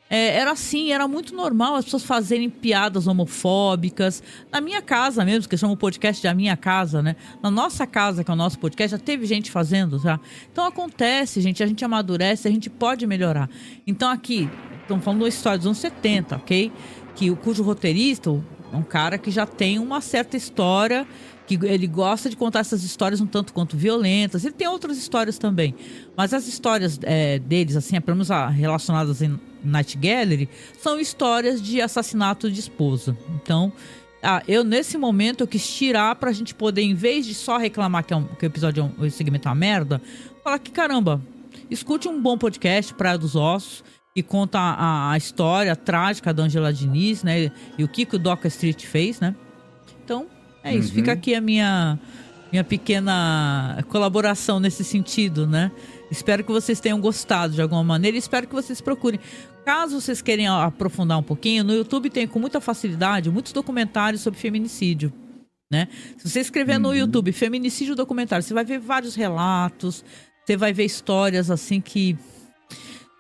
era assim, era muito normal as pessoas fazerem piadas homofóbicas. Na minha casa mesmo, que chama o podcast de A Minha Casa, né? Na nossa casa, que é o nosso podcast, já teve gente fazendo, já. Então acontece, gente, a gente amadurece, a gente pode melhorar. Então aqui, estamos falando de uma história dos anos 70, ok? Cujo roteirista é um cara que já tem uma certa história, que ele gosta de contar essas histórias um tanto quanto violentas. Ele tem outras histórias também. Mas as histórias deles, assim, pelo menos relacionadas em Night Gallery, são histórias de assassinato de esposa. Então, eu nesse momento eu quis tirar pra gente poder, em vez de só reclamar que o episódio, o segmento é uma merda, falar que, caramba, escute um bom podcast, Praia dos Ossos, e conta a história trágica da Angela Diniz, né? E o que o Doca Street fez, né? Então, é isso. Fica aqui a minha pequena colaboração nesse sentido, né? Espero que vocês tenham gostado de alguma maneira e espero que vocês procurem. Caso vocês queiram aprofundar um pouquinho, no YouTube tem com muita facilidade muitos documentários sobre feminicídio, né? Se você escrever no YouTube feminicídio documentário, você vai ver vários relatos, você vai ver histórias assim que,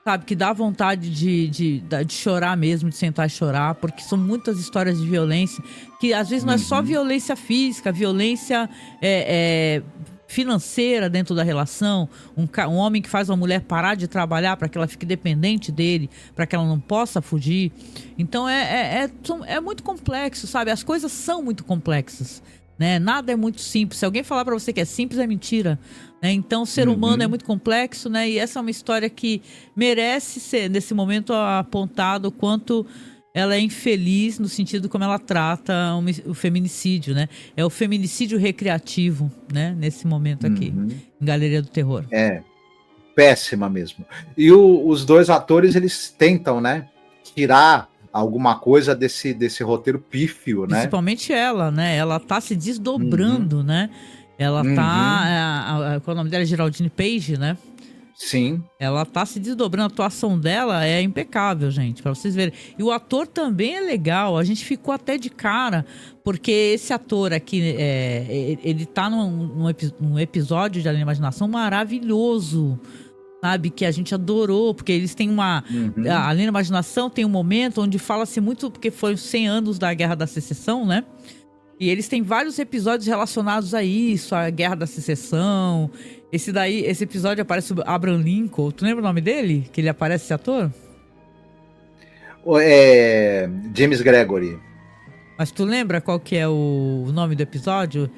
sabe, que dá vontade de chorar mesmo, de sentar e chorar, porque são muitas histórias de violência, que às vezes não é só violência física, violência financeira dentro da relação, um homem que faz uma mulher parar de trabalhar para que ela fique dependente dele, para que ela não possa fugir. Então é muito complexo, sabe? As coisas são muito complexas, né? Nada é muito simples. Se alguém falar para você que é simples, é mentira, né? Então o ser humano é muito complexo, né? E essa é uma história que merece ser, nesse momento, apontado o quanto ela é infeliz no sentido como ela trata o feminicídio, né? É o feminicídio recreativo, né? Nesse momento aqui, em Galeria do Terror. É, péssima mesmo. E os dois atores, eles tentam, né? Tirar alguma coisa desse roteiro pífio, né? Principalmente ela, né? Ela tá se desdobrando, né? Ela tá... qual é o nome dela? Geraldine Page, né? Sim. Ela tá se desdobrando, a atuação dela é impecável, gente, pra vocês verem. E o ator também é legal, a gente ficou até de cara, porque esse ator aqui, ele tá num episódio de Além da Imaginação maravilhoso, sabe? Que a gente adorou, porque eles têm Além da Imaginação tem um momento onde fala-se muito, porque foi os 100 anos da Guerra da Secessão, né? E eles têm vários episódios relacionados a isso, a Guerra da Secessão. Esse episódio aparece o Abraham Lincoln. Tu lembra o nome dele? Que ele aparece, esse ator? James Gregory. Mas tu lembra qual que é o nome do episódio?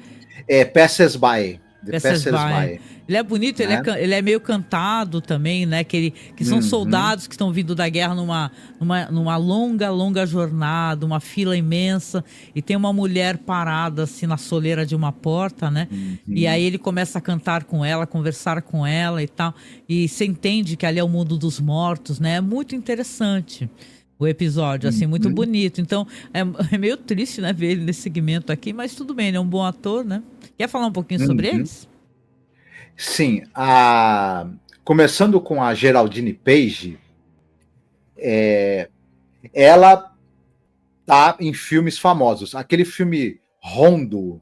Passers By. Passers By. Ele é bonito, ele é meio cantado também, né? Que são soldados que estão vindo da guerra numa longa jornada, uma fila imensa, e tem uma mulher parada assim na soleira de uma porta, né? E aí ele começa a cantar com ela, conversar com ela e tal. E você entende que ali é o mundo dos mortos, né? É muito interessante o episódio, assim, muito bonito. Então, é meio triste, né, ver ele nesse segmento aqui, mas tudo bem, ele é um bom ator, né? Quer falar um pouquinho sobre eles? Sim. Começando com a Geraldine Page, ela tá em filmes famosos. Aquele filme Rondo,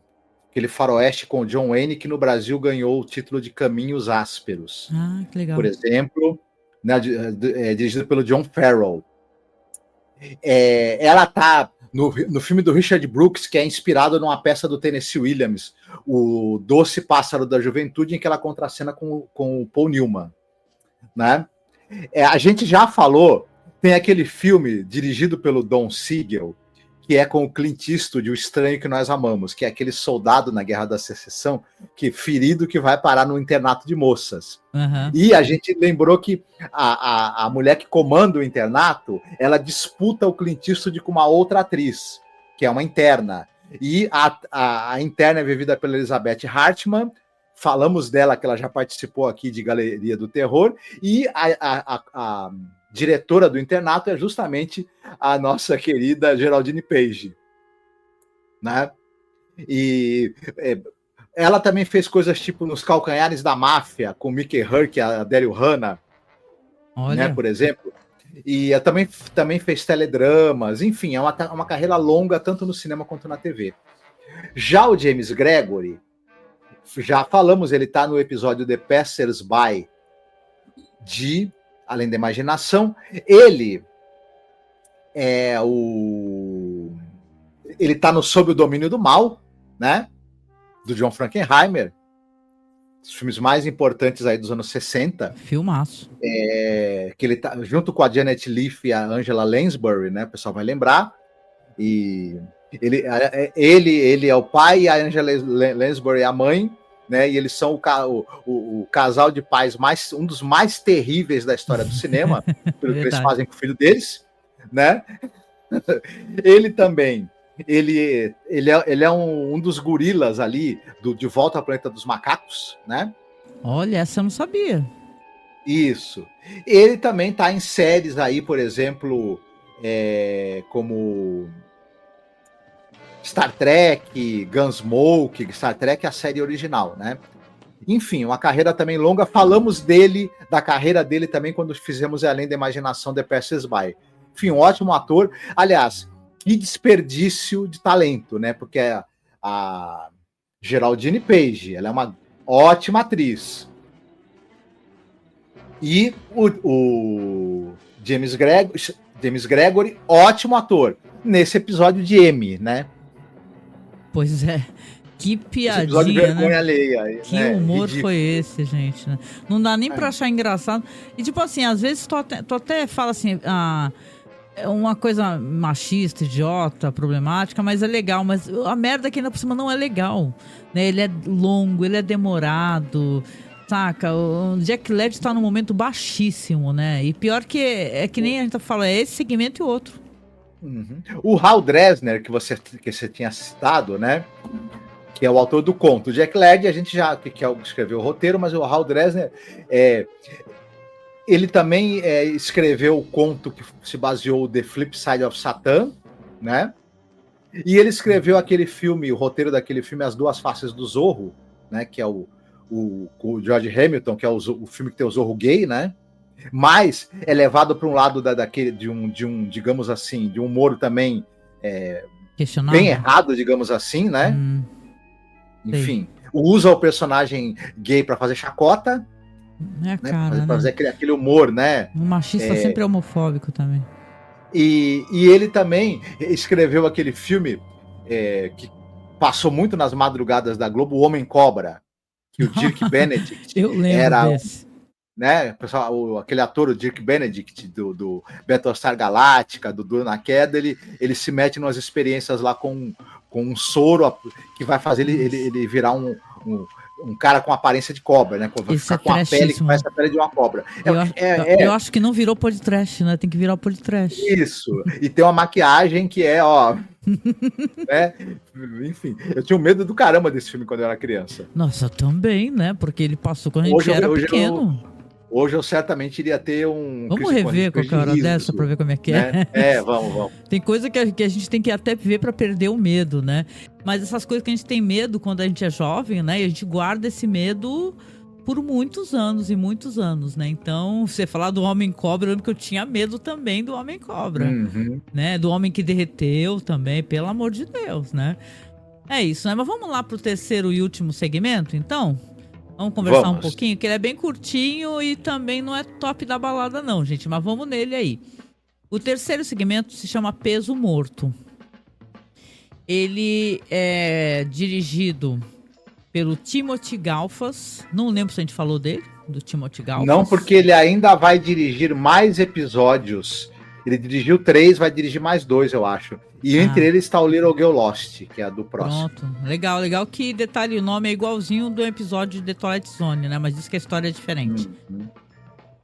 aquele faroeste com o John Wayne, que no Brasil ganhou o título de Caminhos Ásperos. Ah, que legal. Por exemplo, né, dirigido pelo John Farrell. Ela tá no filme do Richard Brooks, que é inspirado numa peça do Tennessee Williams, O Doce Pássaro da Juventude, em que ela contracena com o Paul Newman, né? A gente já falou, tem aquele filme dirigido pelo Don Siegel, que é com o Clint Eastwood, O Estranho que Nós Amamos, que é aquele soldado na Guerra da Secessão, ferido, que vai parar no internato de moças. E a gente lembrou que a mulher que comanda o internato, ela disputa o Clint Eastwood com uma outra atriz, que é uma interna. E a interna é vivida pela Elizabeth Hartman. Falamos dela, que ela já participou aqui de Galeria do Terror. E a diretora do internato é justamente a nossa querida Geraldine Page, né? E ela também fez coisas tipo Nos Calcanhares da Máfia, com Mickey Rourke, a Daryl Hannah, né, por exemplo. E também fez teledramas, enfim, é uma carreira longa, tanto no cinema quanto na TV. Já o James Gregory, já falamos, ele está no episódio The Passers By de Além da Imaginação. Ele tá no Sob o Domínio do Mal, né? Do John Frankenheimer. Os filmes mais importantes aí dos anos 60. Filmaço. Que ele tá junto com a Janet Leigh e a Angela Lansbury, né? O pessoal vai lembrar. E ele é o pai e a Angela Lansbury é a mãe, né? E eles são o casal de pais um dos mais terríveis da história do cinema, pelo que eles fazem com o filho deles, né? Ele também, ele é um dos gorilas ali de Volta ao Planeta dos Macacos, né? Olha, essa eu não sabia. Isso. Ele também tá em séries aí, por exemplo, como Star Trek, Gunsmoke. Star Trek é a série original, né? Enfim, uma carreira também longa. Falamos da carreira dele também quando fizemos Além da Imaginação, The Passers By. Enfim, um ótimo ator. Aliás, que desperdício de talento, né? Porque a Geraldine Page, ela é uma ótima atriz. E o James Gregory, ótimo ator. Nesse episódio de M, né? Pois é. Que piadinha, né? Alheia, que humor ridículo. Foi esse, gente? Né? Não dá nem pra achar engraçado. E tipo assim, às vezes tu até fala assim, é uma coisa machista, idiota, problemática, mas é legal. Mas a merda aqui ainda por cima não é legal, né? Ele é longo, ele é demorado, saca? O Jack Led tá num momento baixíssimo, né? E pior que que nem a gente fala, é esse segmento e outro. O Hal Dresner, que você tinha citado, né? Que é o autor do conto. O Jack Led, a gente já que escreveu o roteiro, mas o Hal Dresner, ele também escreveu o conto que se baseou The Flip Side of Satan, né? E ele escreveu aquele filme, o roteiro daquele filme As Duas Faces do Zorro, né? Que é o George Hamilton, que é o filme que tem o Zorro gay, né? Mas é levado para um lado de um, digamos assim, de um humor também bem errado, digamos assim, né? Enfim, usa o personagem gay para fazer chacota, né? Para fazer aquele humor, né? Um machista sempre homofóbico também. E ele também escreveu aquele filme passou muito nas madrugadas da Globo, o Homem-Cobra, que o Dirk Benedict Eu lembro era, desse. né, pessoal, aquele ator, o Dirk Benedict, do Battlestar Galactica, do Duro na Queda, ele se mete nas experiências lá com um soro que vai fazer ele virar um cara com aparência de cobra, né? Vai ficar com a pele que parece a pele de uma cobra. Eu acho que não virou podcast, né? Tem que virar podcast. Isso. E tem uma maquiagem que é, ó... né? Enfim, eu tinha medo do caramba desse filme quando eu era criança. Nossa, eu também, né? Porque ele passou quando a gente era pequeno. Hoje eu certamente iria ter Vamos rever qualquer hora dessa pra ver como é que é. Né? Vamos. Tem coisa que a gente tem que até ver pra perder o medo, né? Mas essas coisas que a gente tem medo quando a gente é jovem, né? E a gente guarda esse medo por muitos anos e muitos anos, né? Então, você falar do Homem-Cobra, eu lembro que eu tinha medo também do Homem-Cobra, né? Do Homem que Derreteu também, pelo amor de Deus, né? É isso, né? Mas vamos lá pro terceiro e último segmento, então? Vamos conversar um pouquinho, que ele é bem curtinho e também não é top da balada não, gente. Mas vamos nele aí. O terceiro segmento se chama Peso Morto. Ele é dirigido pelo Timothy Galfas. Não lembro se a gente falou dele, do Timothy Galfas. Não, porque ele ainda vai dirigir mais episódios. Ele dirigiu 3, vai dirigir mais 2, eu acho. E entre eles está o Little Girl Lost, que é a do próximo. Pronto, legal que detalhe, o nome é igualzinho do episódio de The Twilight Zone, né? Mas diz que a história é diferente.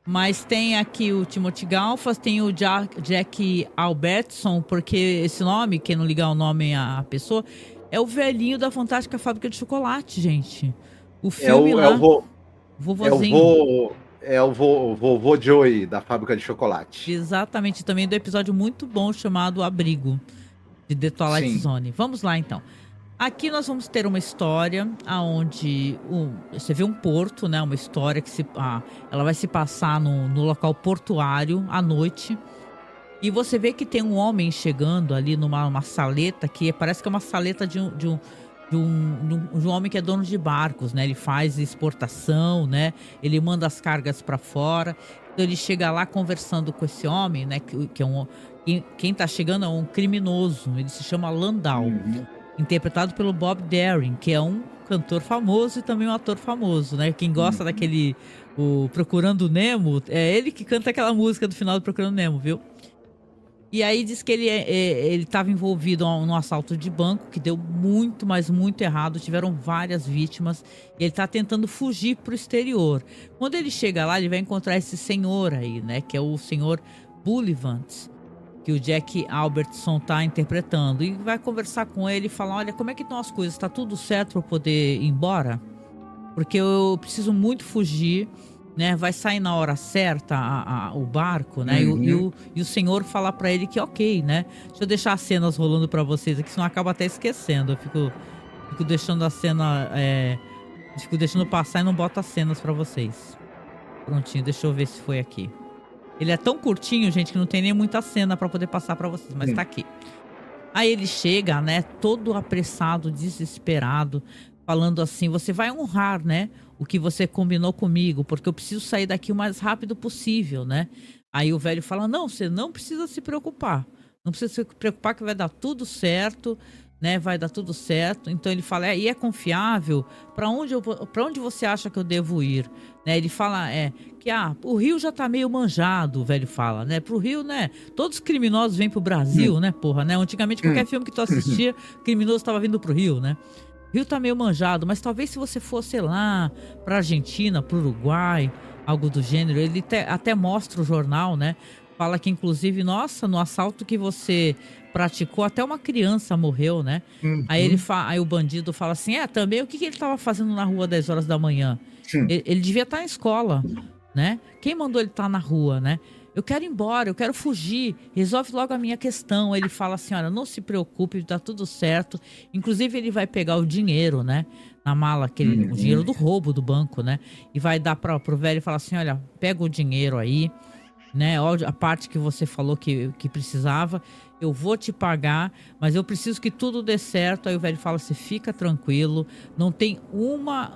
Mas tem aqui o Timothy Galfas, tem o Jack Albertson, porque esse nome, quem não ligar o nome à pessoa, é o velhinho da Fantástica Fábrica de Chocolate, gente. O filme vovozinho. É o vovô Joey da Fábrica de Chocolate. Exatamente, também do episódio muito bom chamado Abrigo, de The Twilight Zone. Vamos lá, então. Aqui nós vamos ter uma história onde você vê um porto, né? Uma história que ela vai se passar no local portuário à noite. E você vê que tem um homem chegando ali numa saleta que parece que é uma saleta de um homem que é dono de barcos, né? Ele faz exportação, né? Ele manda as cargas para fora. Então ele chega lá conversando com esse homem, né? Que é quem tá chegando é um criminoso. Ele se chama Landau, interpretado pelo Bob Darin, que é um cantor famoso e também um ator famoso, né? Quem gosta daquele o Procurando Nemo, é ele que canta aquela música do final do Procurando Nemo, viu? E aí diz que ele estava envolvido num assalto de banco que deu muito, mas muito errado. Tiveram várias vítimas. E ele está tentando fugir para o exterior. Quando ele chega lá, ele vai encontrar esse senhor aí, né? Que é o senhor Bullivant, que o Jack Albertson está interpretando. E vai conversar com ele e falar, olha, como é que estão as coisas? Está tudo certo para eu poder ir embora? Porque eu preciso muito fugir. Né, vai sair na hora certa o barco, né? E o senhor falar pra ele que ok, né? Deixa eu deixar as cenas rolando pra vocês aqui, senão acaba até esquecendo. Eu fico deixando a cena, fico deixando passar e não boto as cenas pra vocês. Prontinho, deixa eu ver se foi aqui. Ele é tão curtinho, gente, que não tem nem muita cena pra poder passar pra vocês, mas tá aqui. Aí ele chega, né, todo apressado, desesperado, falando assim, você vai honrar, né, o que você combinou comigo, porque eu preciso sair daqui o mais rápido possível, né? Aí o velho fala, não, você não precisa se preocupar. Não precisa se preocupar que vai dar tudo certo, né? Vai dar tudo certo. Então ele fala, e é confiável? Para onde você acha que eu devo ir? Né? Ele fala, que o Rio já tá meio manjado, o velho fala, né? Pro Rio, né? Todos os criminosos vêm pro Brasil, né, porra, né? Antigamente qualquer filme que tu assistia, criminoso tava vindo pro Rio, né? Rio tá meio manjado, mas talvez se você for, sei lá, pra Argentina, pro Uruguai, algo do gênero, ele até mostra o jornal, né? Fala que, inclusive, nossa, no assalto que você praticou, até uma criança morreu, né? Aí o bandido fala assim, também o que ele tava fazendo na rua 10 horas da manhã? Ele devia estar na escola, né? Quem mandou ele estar na rua, né? Eu quero ir embora, eu quero fugir, resolve logo a minha questão. Ele fala assim, olha, não se preocupe, tá tudo certo. Inclusive ele vai pegar o dinheiro, né, na mala, o dinheiro do roubo do banco, né, e vai dar pro velho e falar assim, olha, pega o dinheiro aí, né, a parte que você falou que precisava, eu vou te pagar, mas eu preciso que tudo dê certo. Aí o velho fala assim, fica tranquilo, não tem uma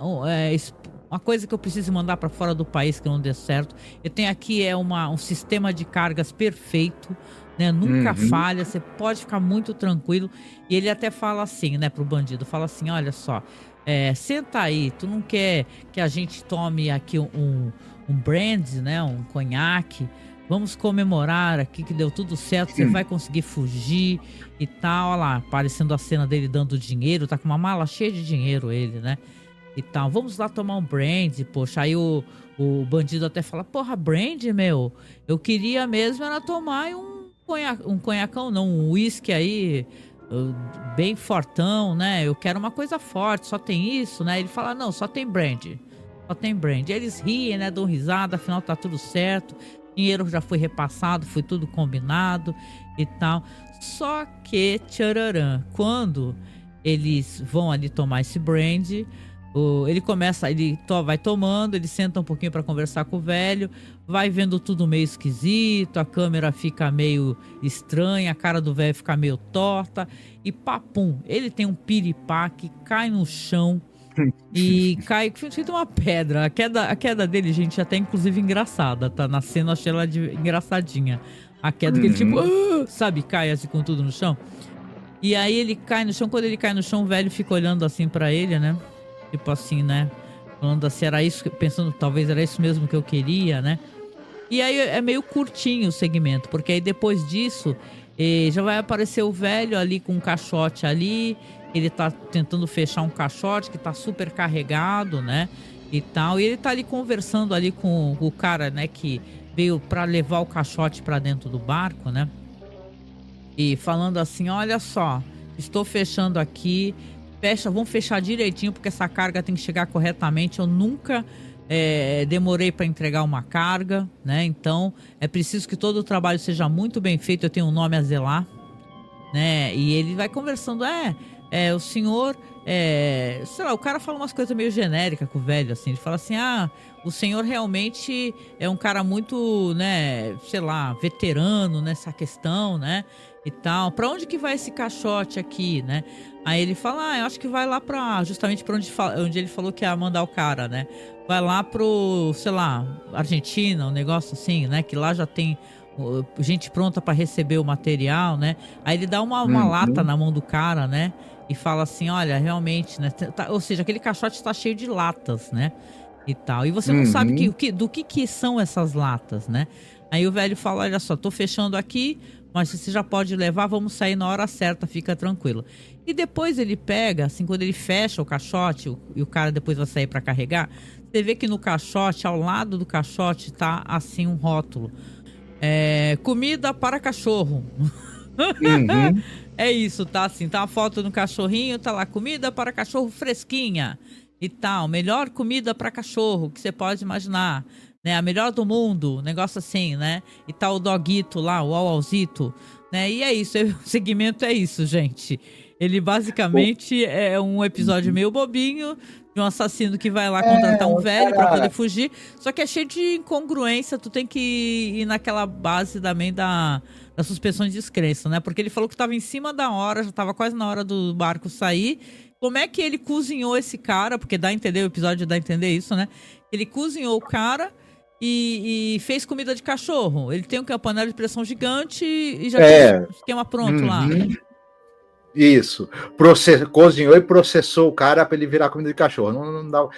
uma coisa que eu preciso mandar para fora do país que não dê certo. Eu tenho aqui um sistema de cargas perfeito, né? Nunca falha, você pode ficar muito tranquilo. E ele até fala assim, né, pro bandido, fala assim, olha só, senta aí, tu não quer que a gente tome aqui um brandy, né, um conhaque? Vamos comemorar aqui que deu tudo certo, você vai conseguir fugir e tal. Olha lá, aparecendo a cena dele dando dinheiro, tá com uma mala cheia de dinheiro ele, né? E tal, vamos lá tomar um brandy, poxa. Aí o bandido até fala, porra, brandy, meu, eu queria mesmo era tomar um conhacão, não, um uísque aí, bem fortão, né? Eu quero uma coisa forte, só tem isso, né? Ele fala, não, só tem brandy. Só tem brandy. Eles riem, né? Dão risada, afinal tá tudo certo. Dinheiro já foi repassado, foi tudo combinado e tal. Só que, tchararã, quando eles vão ali tomar esse brandy, ele começa, vai tomando, ele senta um pouquinho para conversar com o velho, vai vendo tudo meio esquisito, a câmera fica meio estranha, a cara do velho fica meio torta e papum, ele tem um piripá que cai no chão. E cai feito uma pedra. A queda dele, gente, até inclusive engraçada, tá? Na cena eu achei ela engraçadinha. A queda que ele tipo, sabe, cai assim com tudo no chão. E aí ele cai no chão. Quando ele cai no chão, o velho fica olhando assim pra ele, né? Tipo assim, né? Falando assim, era isso, pensando, talvez era isso mesmo que eu queria, né? E aí é meio curtinho o segmento, porque aí depois disso já vai aparecer o velho ali com um caixote ali. Ele tá tentando fechar um caixote que tá super carregado, né? E tal. E ele tá ali conversando ali com o cara, né? Que veio pra levar o caixote pra dentro do barco, né? E falando assim, olha só, estou fechando aqui. Vamos fechar direitinho porque essa carga tem que chegar corretamente. Eu nunca demorei para entregar uma carga, né? Então é preciso que todo o trabalho seja muito bem feito. Eu tenho um nome a zelar, né? E ele vai conversando, o senhor, sei lá, o cara fala umas coisas meio genéricas com o velho, assim. Ele fala assim, o senhor realmente é um cara muito, né, sei lá, veterano nessa questão, né, e tal. Pra onde que vai esse caixote aqui, né? Aí ele fala, eu acho que vai lá justamente pra onde ele falou que ia mandar o cara, né? Vai lá pro, sei lá, Argentina, um negócio assim, né, que lá já tem gente pronta pra receber o material, né? Aí ele dá uma lata na mão do cara, né? E fala assim, olha, realmente, né? Ou seja, aquele caixote tá cheio de latas, né? E tal. E você não sabe do que são essas latas, né? Aí o velho fala, olha só, tô fechando aqui, mas você já pode levar, vamos sair na hora certa, fica tranquilo. E depois ele pega, assim, quando ele fecha o caixote e o cara depois vai sair pra carregar, você vê que no caixote, ao lado do caixote, tá assim um rótulo. Comida para cachorro. É isso, tá assim, tá uma foto no cachorrinho, tá lá, comida para cachorro fresquinha e tal, melhor comida para cachorro que você pode imaginar, né, a melhor do mundo, negócio assim, né, e tá o doguito lá, o auauzito, né, e é isso, o segmento é isso, gente. Ele basicamente é um episódio meio bobinho, de um assassino que vai lá contratar um velho pra poder fugir, só que é cheio de incongruência, tu tem que ir naquela base também da suspensão de descrença, né? Porque ele falou que tava em cima da hora, já tava quase na hora do barco sair. Como é que ele cozinhou esse cara? Porque dá a entender, o episódio dá a entender isso, né? Ele cozinhou o cara e fez comida de cachorro. Ele tem uma panela de pressão gigante e já tem o esquema pronto lá. Isso. Cozinhou e processou o cara pra ele virar comida de cachorro. Não dá.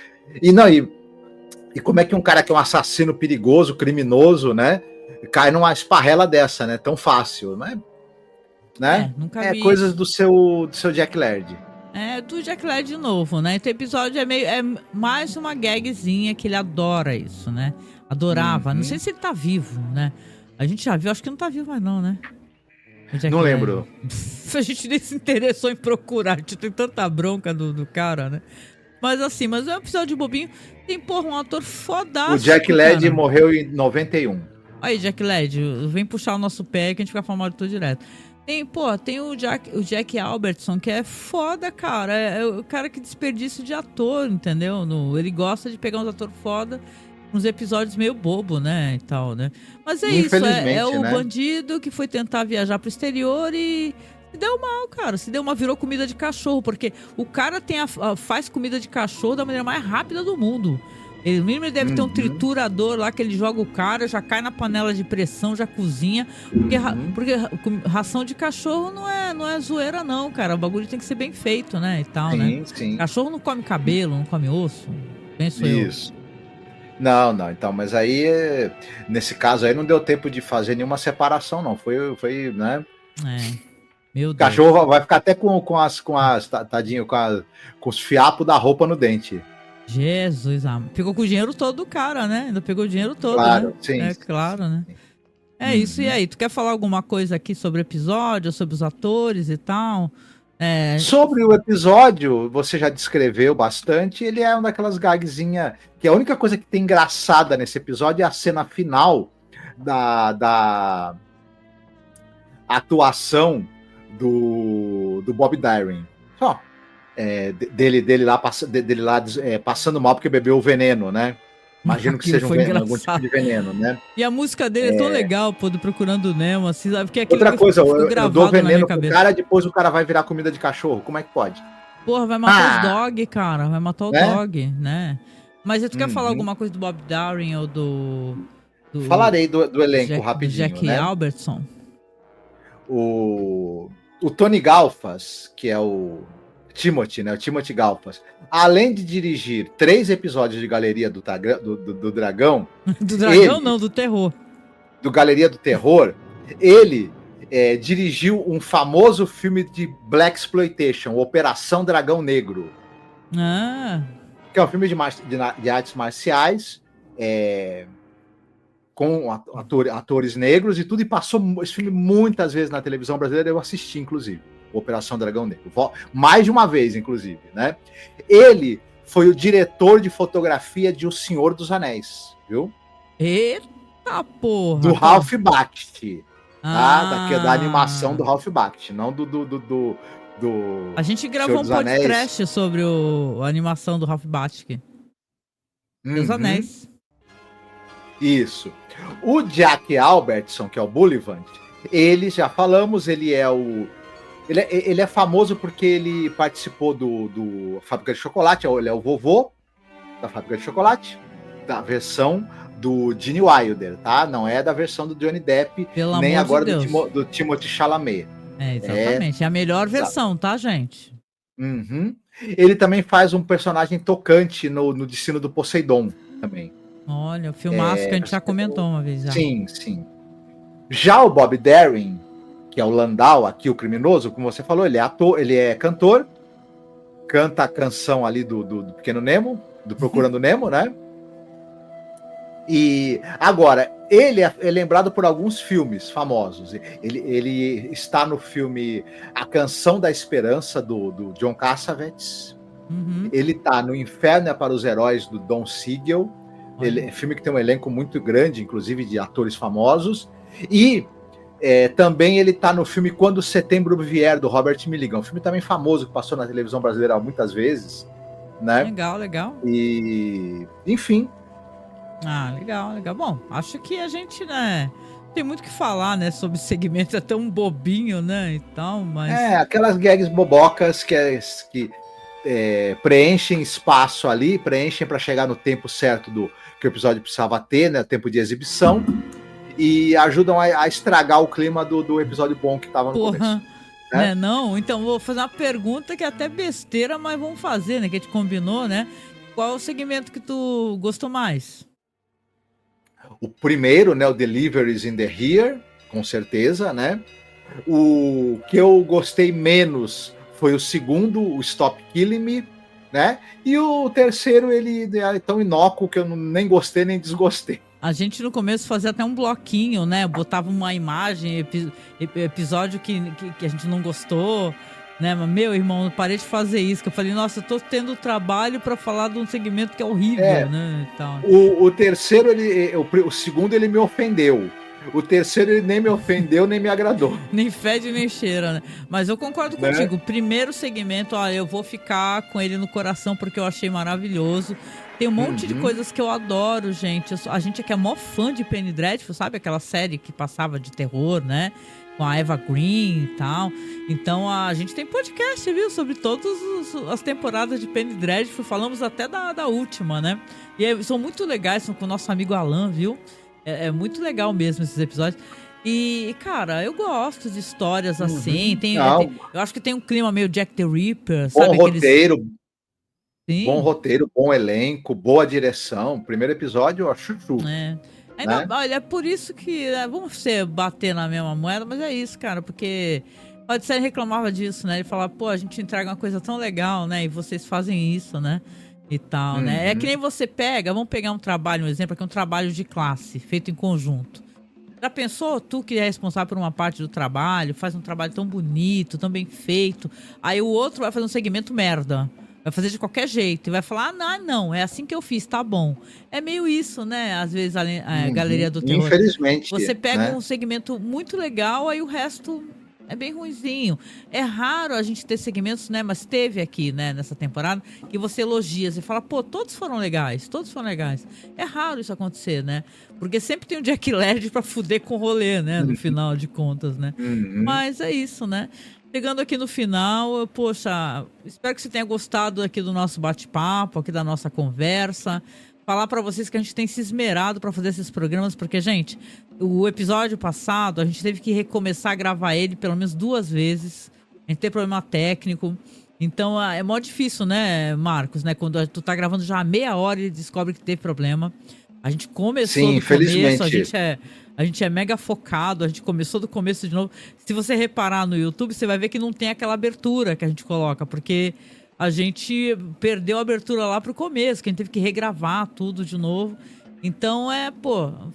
E como é que um cara que é um assassino perigoso, criminoso, né? Cai numa esparrela dessa, né? Tão fácil, né? Nunca vi coisas isso. do seu Jack Laird. Do Jack Laird de novo, né? Esse episódio é mais uma gagzinha que ele adora isso, né? Adorava. Não sei se ele tá vivo, né? A gente já viu, acho que não tá vivo mais não, né? Não lembro. A gente nem se interessou em procurar, a gente tem tanta bronca do cara, né? Mas assim, mas é um episódio bobinho. Tem, porra, um ator fodástico. O Jack Laird morreu em 91. Aí, Jack Laird, vem puxar o nosso pé que a gente fica falando de tudo direto. Tem o Jack Albertson, que é foda, cara. É o cara que desperdício de ator, entendeu? Ele gosta de pegar uns atores foda, uns episódios meio bobo, né? E tal, né? Mas é isso, é o bandido que foi tentar viajar pro exterior e se deu mal, cara. Virou comida de cachorro, porque o cara faz comida de cachorro da maneira mais rápida do mundo. No mínimo ele deve ter um Uhum. triturador lá que ele joga o cara, já cai na panela de pressão, já cozinha. Porque ração de cachorro não é zoeira, não, cara. O bagulho tem que ser bem feito, né? E tal, né? Sim, sim. Cachorro não come cabelo, não come osso. Penso eu. Isso. Não, então, mas aí, nesse caso aí, não deu tempo de fazer nenhuma separação, não. Foi, né? Meu O Deus. cachorro vai ficar até tadinho, com os fiapos da roupa no dente. Jesus, ficou com o dinheiro todo do cara, né? Ainda pegou o dinheiro todo, Claro, né? sim. É claro, né? É Uhum. isso, e aí? Tu quer falar alguma coisa aqui sobre o episódio, sobre os atores e tal? Sobre o episódio, você já descreveu bastante. Ele é uma daquelas gagzinhas que a única coisa que tem engraçada nesse episódio é a cena final da atuação do Bob Dyron. Só. Dele lá passando mal porque bebeu o veneno, né? Imagino que seja algum tipo de veneno, né? E a música dele é tão legal, pô, do Procurando Nemo, assim, sabe? Porque outra coisa, eu dou veneno pro cara, depois o cara vai virar comida de cachorro. Como é que pode? Porra, vai matar os dog, cara. Vai matar o dog, né? Mas tu quer falar alguma coisa do Bob Dyron ou do Falarei do elenco rapidinho, do Jack né? Albertson. O Tony Galfas, que é o Timothy, né? O Timothy Galfas. Além de dirigir 3 episódios de Galeria do Dragão... Do Dragão não, do Terror. Do Galeria do Terror, ele dirigiu um famoso filme de Black Exploitation, Operação Dragão Negro. Que é um filme de artes marciais, com atores negros e tudo, e passou esse filme muitas vezes na televisão brasileira, eu assisti, inclusive. Operação Dragão Negro. Mais de uma vez, inclusive, né? Ele foi o diretor de fotografia de O Senhor dos Anéis, viu? Eita porra! Do Ralph Bakshi. Da animação do Ralph Bakshi, não do A gente gravou um podcast sobre a animação do Ralph Bakshi. Dos Anéis. Isso. O Jack Albertson, que é o Bullivant, ele, já falamos, ele é famoso porque ele participou do Fábrica de Chocolate, ele é o vovô da Fábrica de Chocolate, da versão do Gene Wilder, tá? Não é da versão do Johnny Depp, nem agora do Timothée Chalamet. Exatamente, é a melhor versão, tá, gente? Uhum. Ele também faz um personagem tocante no Destino do Poseidon, também. Olha, o filmaço que a gente já comentou uma vez. Já. Sim. Já o Bob Darin, que é o Landau, aqui o criminoso, como você falou, ele é ator, ele é cantor, canta a canção ali do Pequeno Nemo, do Procurando Nemo, né? E agora, ele é lembrado por alguns filmes famosos. Ele está no filme A Canção da Esperança, do John Cassavetes. Ele está no Inferno é para os Heróis, do Don Siegel. Filme que tem um elenco muito grande, inclusive de atores famosos. E também ele está no filme Quando Setembro Vier, do Robert Milligan. Um filme também famoso, que passou na televisão brasileira muitas vezes, né? Legal. E, enfim. Legal. Bom, acho que a gente, né, tem muito o que falar, né, sobre segmento, é tão bobinho, né, e tal, mas... aquelas gags bobocas que preenchem espaço ali, preenchem para chegar no tempo certo que o episódio precisava ter, né, tempo de exibição, e ajudam a estragar o clima do episódio bom que tava no começo. Né? Não? Então vou fazer uma pergunta que é até besteira, mas vamos fazer, né, que a gente combinou, né? Qual é o segmento que tu gostou mais? O primeiro, né, o Deliveries in the Here, com certeza, né? O que eu gostei menos foi o segundo, o Stop Killing Me, né? E o terceiro, ele é tão inócuo que eu nem gostei nem desgostei. A gente no começo fazia até um bloquinho, né? Botava uma imagem, episódio que a gente não gostou, né? Mas, meu irmão, eu parei de fazer isso, que eu falei, nossa, eu tô tendo trabalho pra falar de um segmento que é horrível, né? Então... O terceiro, o segundo, ele me ofendeu. O terceiro ele nem me ofendeu, nem me agradou. Nem fede, nem cheira, né? Mas eu concordo contigo. Primeiro segmento, ó, eu vou ficar com ele no coração porque eu achei maravilhoso. Tem um monte de coisas que eu adoro, gente. A gente aqui é mó fã de Penny Dreadful, sabe? Aquela série que passava de terror, né? Com a Eva Green e tal. Então a gente tem podcast, viu? Sobre todas as temporadas de Penny Dreadful. Falamos até da última, né? E são muito legais, são com o nosso amigo Alan, viu? É muito legal mesmo esses episódios. E, cara, eu gosto de histórias assim. Eu acho que tem um clima meio Jack the Ripper, bom sabe? Roteiro. Sim. Bom roteiro, bom elenco, boa direção. Primeiro episódio, ó, chuchu. Ainda, né? Olha, é por isso que... vamos bater na mesma moeda, mas é isso, cara. Porque o Odisseia reclamava disso, né? Ele falava, pô, a gente entrega uma coisa tão legal, né? E vocês fazem isso, né? E tal, né? É que nem você vamos pegar um trabalho, um exemplo, que é um trabalho de classe, feito em conjunto. Já pensou? Tu que é responsável por uma parte do trabalho, faz um trabalho tão bonito, tão bem feito, aí o outro vai fazer um segmento merda. Vai fazer de qualquer jeito e vai falar, não, é assim que eu fiz, tá bom. É meio isso, né? Às vezes a Galeria do Terror. Infelizmente. Você pega um segmento muito legal, aí o resto... é bem ruinzinho. É raro a gente ter segmentos, né? Mas teve aqui, né? Nessa temporada, que você elogia. Você fala, pô, todos foram legais. É raro isso acontecer, né? Porque sempre tem um Jack Laird pra fuder com o rolê, né? No final de contas, né? Mas é isso, né? Chegando aqui no final, poxa, espero que você tenha gostado aqui do nosso bate-papo, aqui da nossa conversa. Falar pra vocês que a gente tem se esmerado pra fazer esses programas, porque, gente, o episódio passado, a gente teve que recomeçar a gravar ele pelo menos 2 vezes. A gente teve problema técnico. Então, é mó difícil, né, Marcos, né? Quando tu tá gravando já há meia hora e descobre que teve problema. A gente começou do começo, a gente é mega focado, a gente começou do começo de novo. Se você reparar no YouTube, você vai ver que não tem aquela abertura que a gente coloca, porque... a gente perdeu a abertura lá pro começo, que a gente teve que regravar tudo de novo. Então,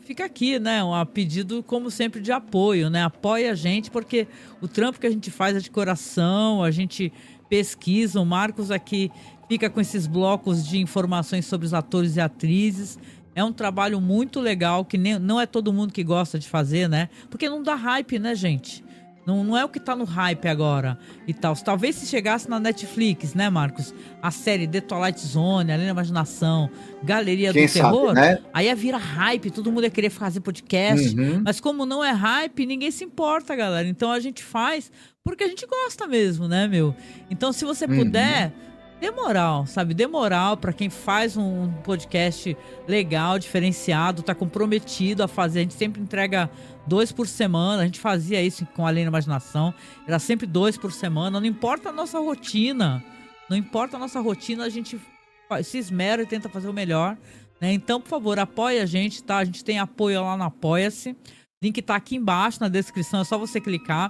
fica aqui, né? Um pedido, como sempre, de apoio, né? Apoia a gente, porque o trampo que a gente faz é de coração, a gente pesquisa. O Marcos aqui fica com esses blocos de informações sobre os atores e atrizes. É um trabalho muito legal, que não é todo mundo que gosta de fazer, né? Porque não dá hype, né, gente? Não é o que tá no hype agora e tal. Talvez se chegasse na Netflix, né, Marcos? A série The Twilight Zone, Além da Imaginação, Galeria do Terror, né? Aí ia virar hype, todo mundo ia querer fazer podcast. Mas como não é hype, ninguém se importa, galera. Então a gente faz porque a gente gosta mesmo, né, meu? Então se você puder... dê moral, sabe? Dê moral pra quem faz um podcast legal, diferenciado, tá comprometido a fazer. A gente sempre entrega 2 por semana. A gente fazia isso com a Além da Imaginação. Era sempre 2 por semana. Não importa a nossa rotina. A gente se esmera e tenta fazer o melhor, né? Então, por favor, apoie a gente, tá? A gente tem apoio lá no Apoia-se. Link tá aqui embaixo na descrição, é só você clicar.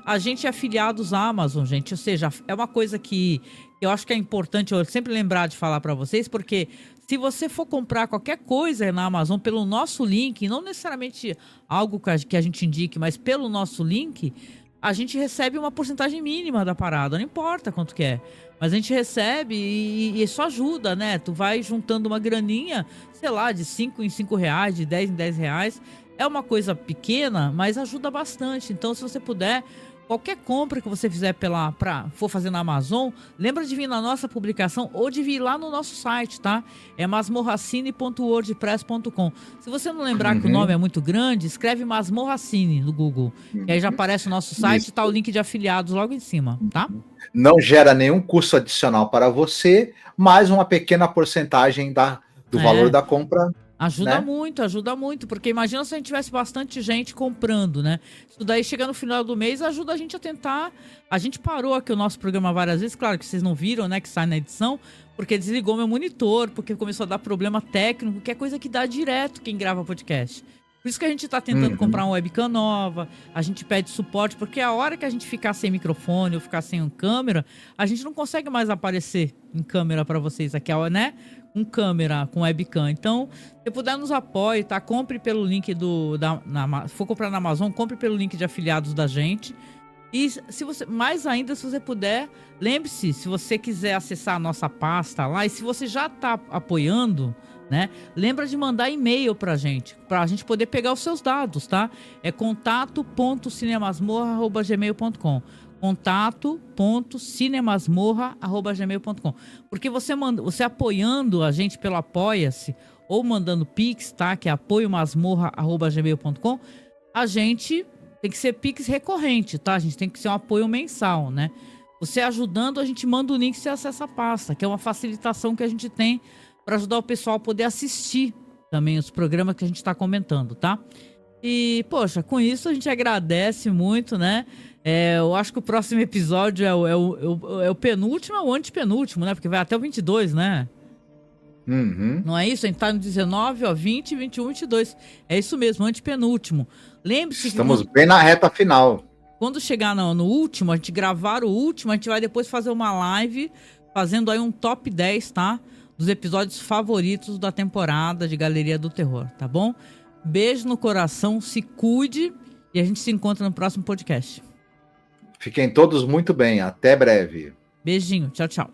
A gente é afiliados à Amazon, gente. Ou seja, é uma coisa que eu acho que é importante eu sempre lembrar de falar para vocês, porque se você for comprar qualquer coisa na Amazon pelo nosso link, não necessariamente algo que a gente indique, mas pelo nosso link, a gente recebe uma porcentagem mínima da parada, não importa quanto que é. Mas a gente recebe e isso ajuda, né? Tu vai juntando uma graninha, sei lá, de 5 em 5 reais, de 10 em 10 reais. É uma coisa pequena, mas ajuda bastante. Então, se você puder, qualquer compra que você fizer for fazer na Amazon, lembra de vir na nossa publicação ou de vir lá no nosso site, tá? É masmorracine.wordpress.com. Se você não lembrar que o nome é muito grande, escreve Masmorracine no Google. E aí já aparece o nosso site e tá o link de afiliados logo em cima, tá? Não gera nenhum custo adicional para você, mais uma pequena porcentagem do valor da compra. Ajuda muito, porque imagina se a gente tivesse bastante gente comprando, né? Isso daí chega no final do mês, ajuda a gente a tentar... A gente parou aqui o nosso programa várias vezes, claro que vocês não viram, né, que sai na edição, porque desligou meu monitor, porque começou a dar problema técnico, que é coisa que dá direto quem grava podcast. Por isso que a gente tá tentando comprar uma webcam nova, a gente pede suporte, porque a hora que a gente ficar sem microfone ou ficar sem câmera, a gente não consegue mais aparecer em câmera para vocês aqui, né? Com câmera, com webcam. Então, se puder, nos apoie, tá? Compre pelo link se for comprar na Amazon, compre pelo link de afiliados da gente. E se você, mais ainda, se você puder, lembre-se, se você quiser acessar a nossa pasta lá, e se você já está apoiando, né? Lembra de mandar e-mail pra gente poder pegar os seus dados, tá? É contato.cinemasmorra@gmail.com. contato.cinemasmorra@gmail.com. Porque você apoiando a gente pelo Apoia-se ou mandando Pix, tá? Que é apoiomasmorra@gmail.com. A gente tem que ser Pix recorrente, tá? A gente tem que ser um apoio mensal, né? Você ajudando, a gente manda o link e você acessa a pasta, que é uma facilitação que a gente tem para ajudar o pessoal a poder assistir também os programas que a gente está comentando, tá? E, poxa, com isso a gente agradece muito, né? Eu acho que o próximo episódio é o penúltimo ou o antepenúltimo, né? Porque vai até o 22, né? Uhum. Não é isso? A gente tá no 19, ó, 20, 21, 22. É isso mesmo, antepenúltimo. Lembre-se Estamos bem na reta final. Quando chegar no último, a gente gravar o último, a gente vai depois fazer uma live fazendo aí um top 10, tá? Dos episódios favoritos da temporada de Galeria do Terror, tá bom? Beijo no coração, se cuide e a gente se encontra no próximo podcast. Fiquem todos muito bem, até breve. Beijinho, tchau, tchau.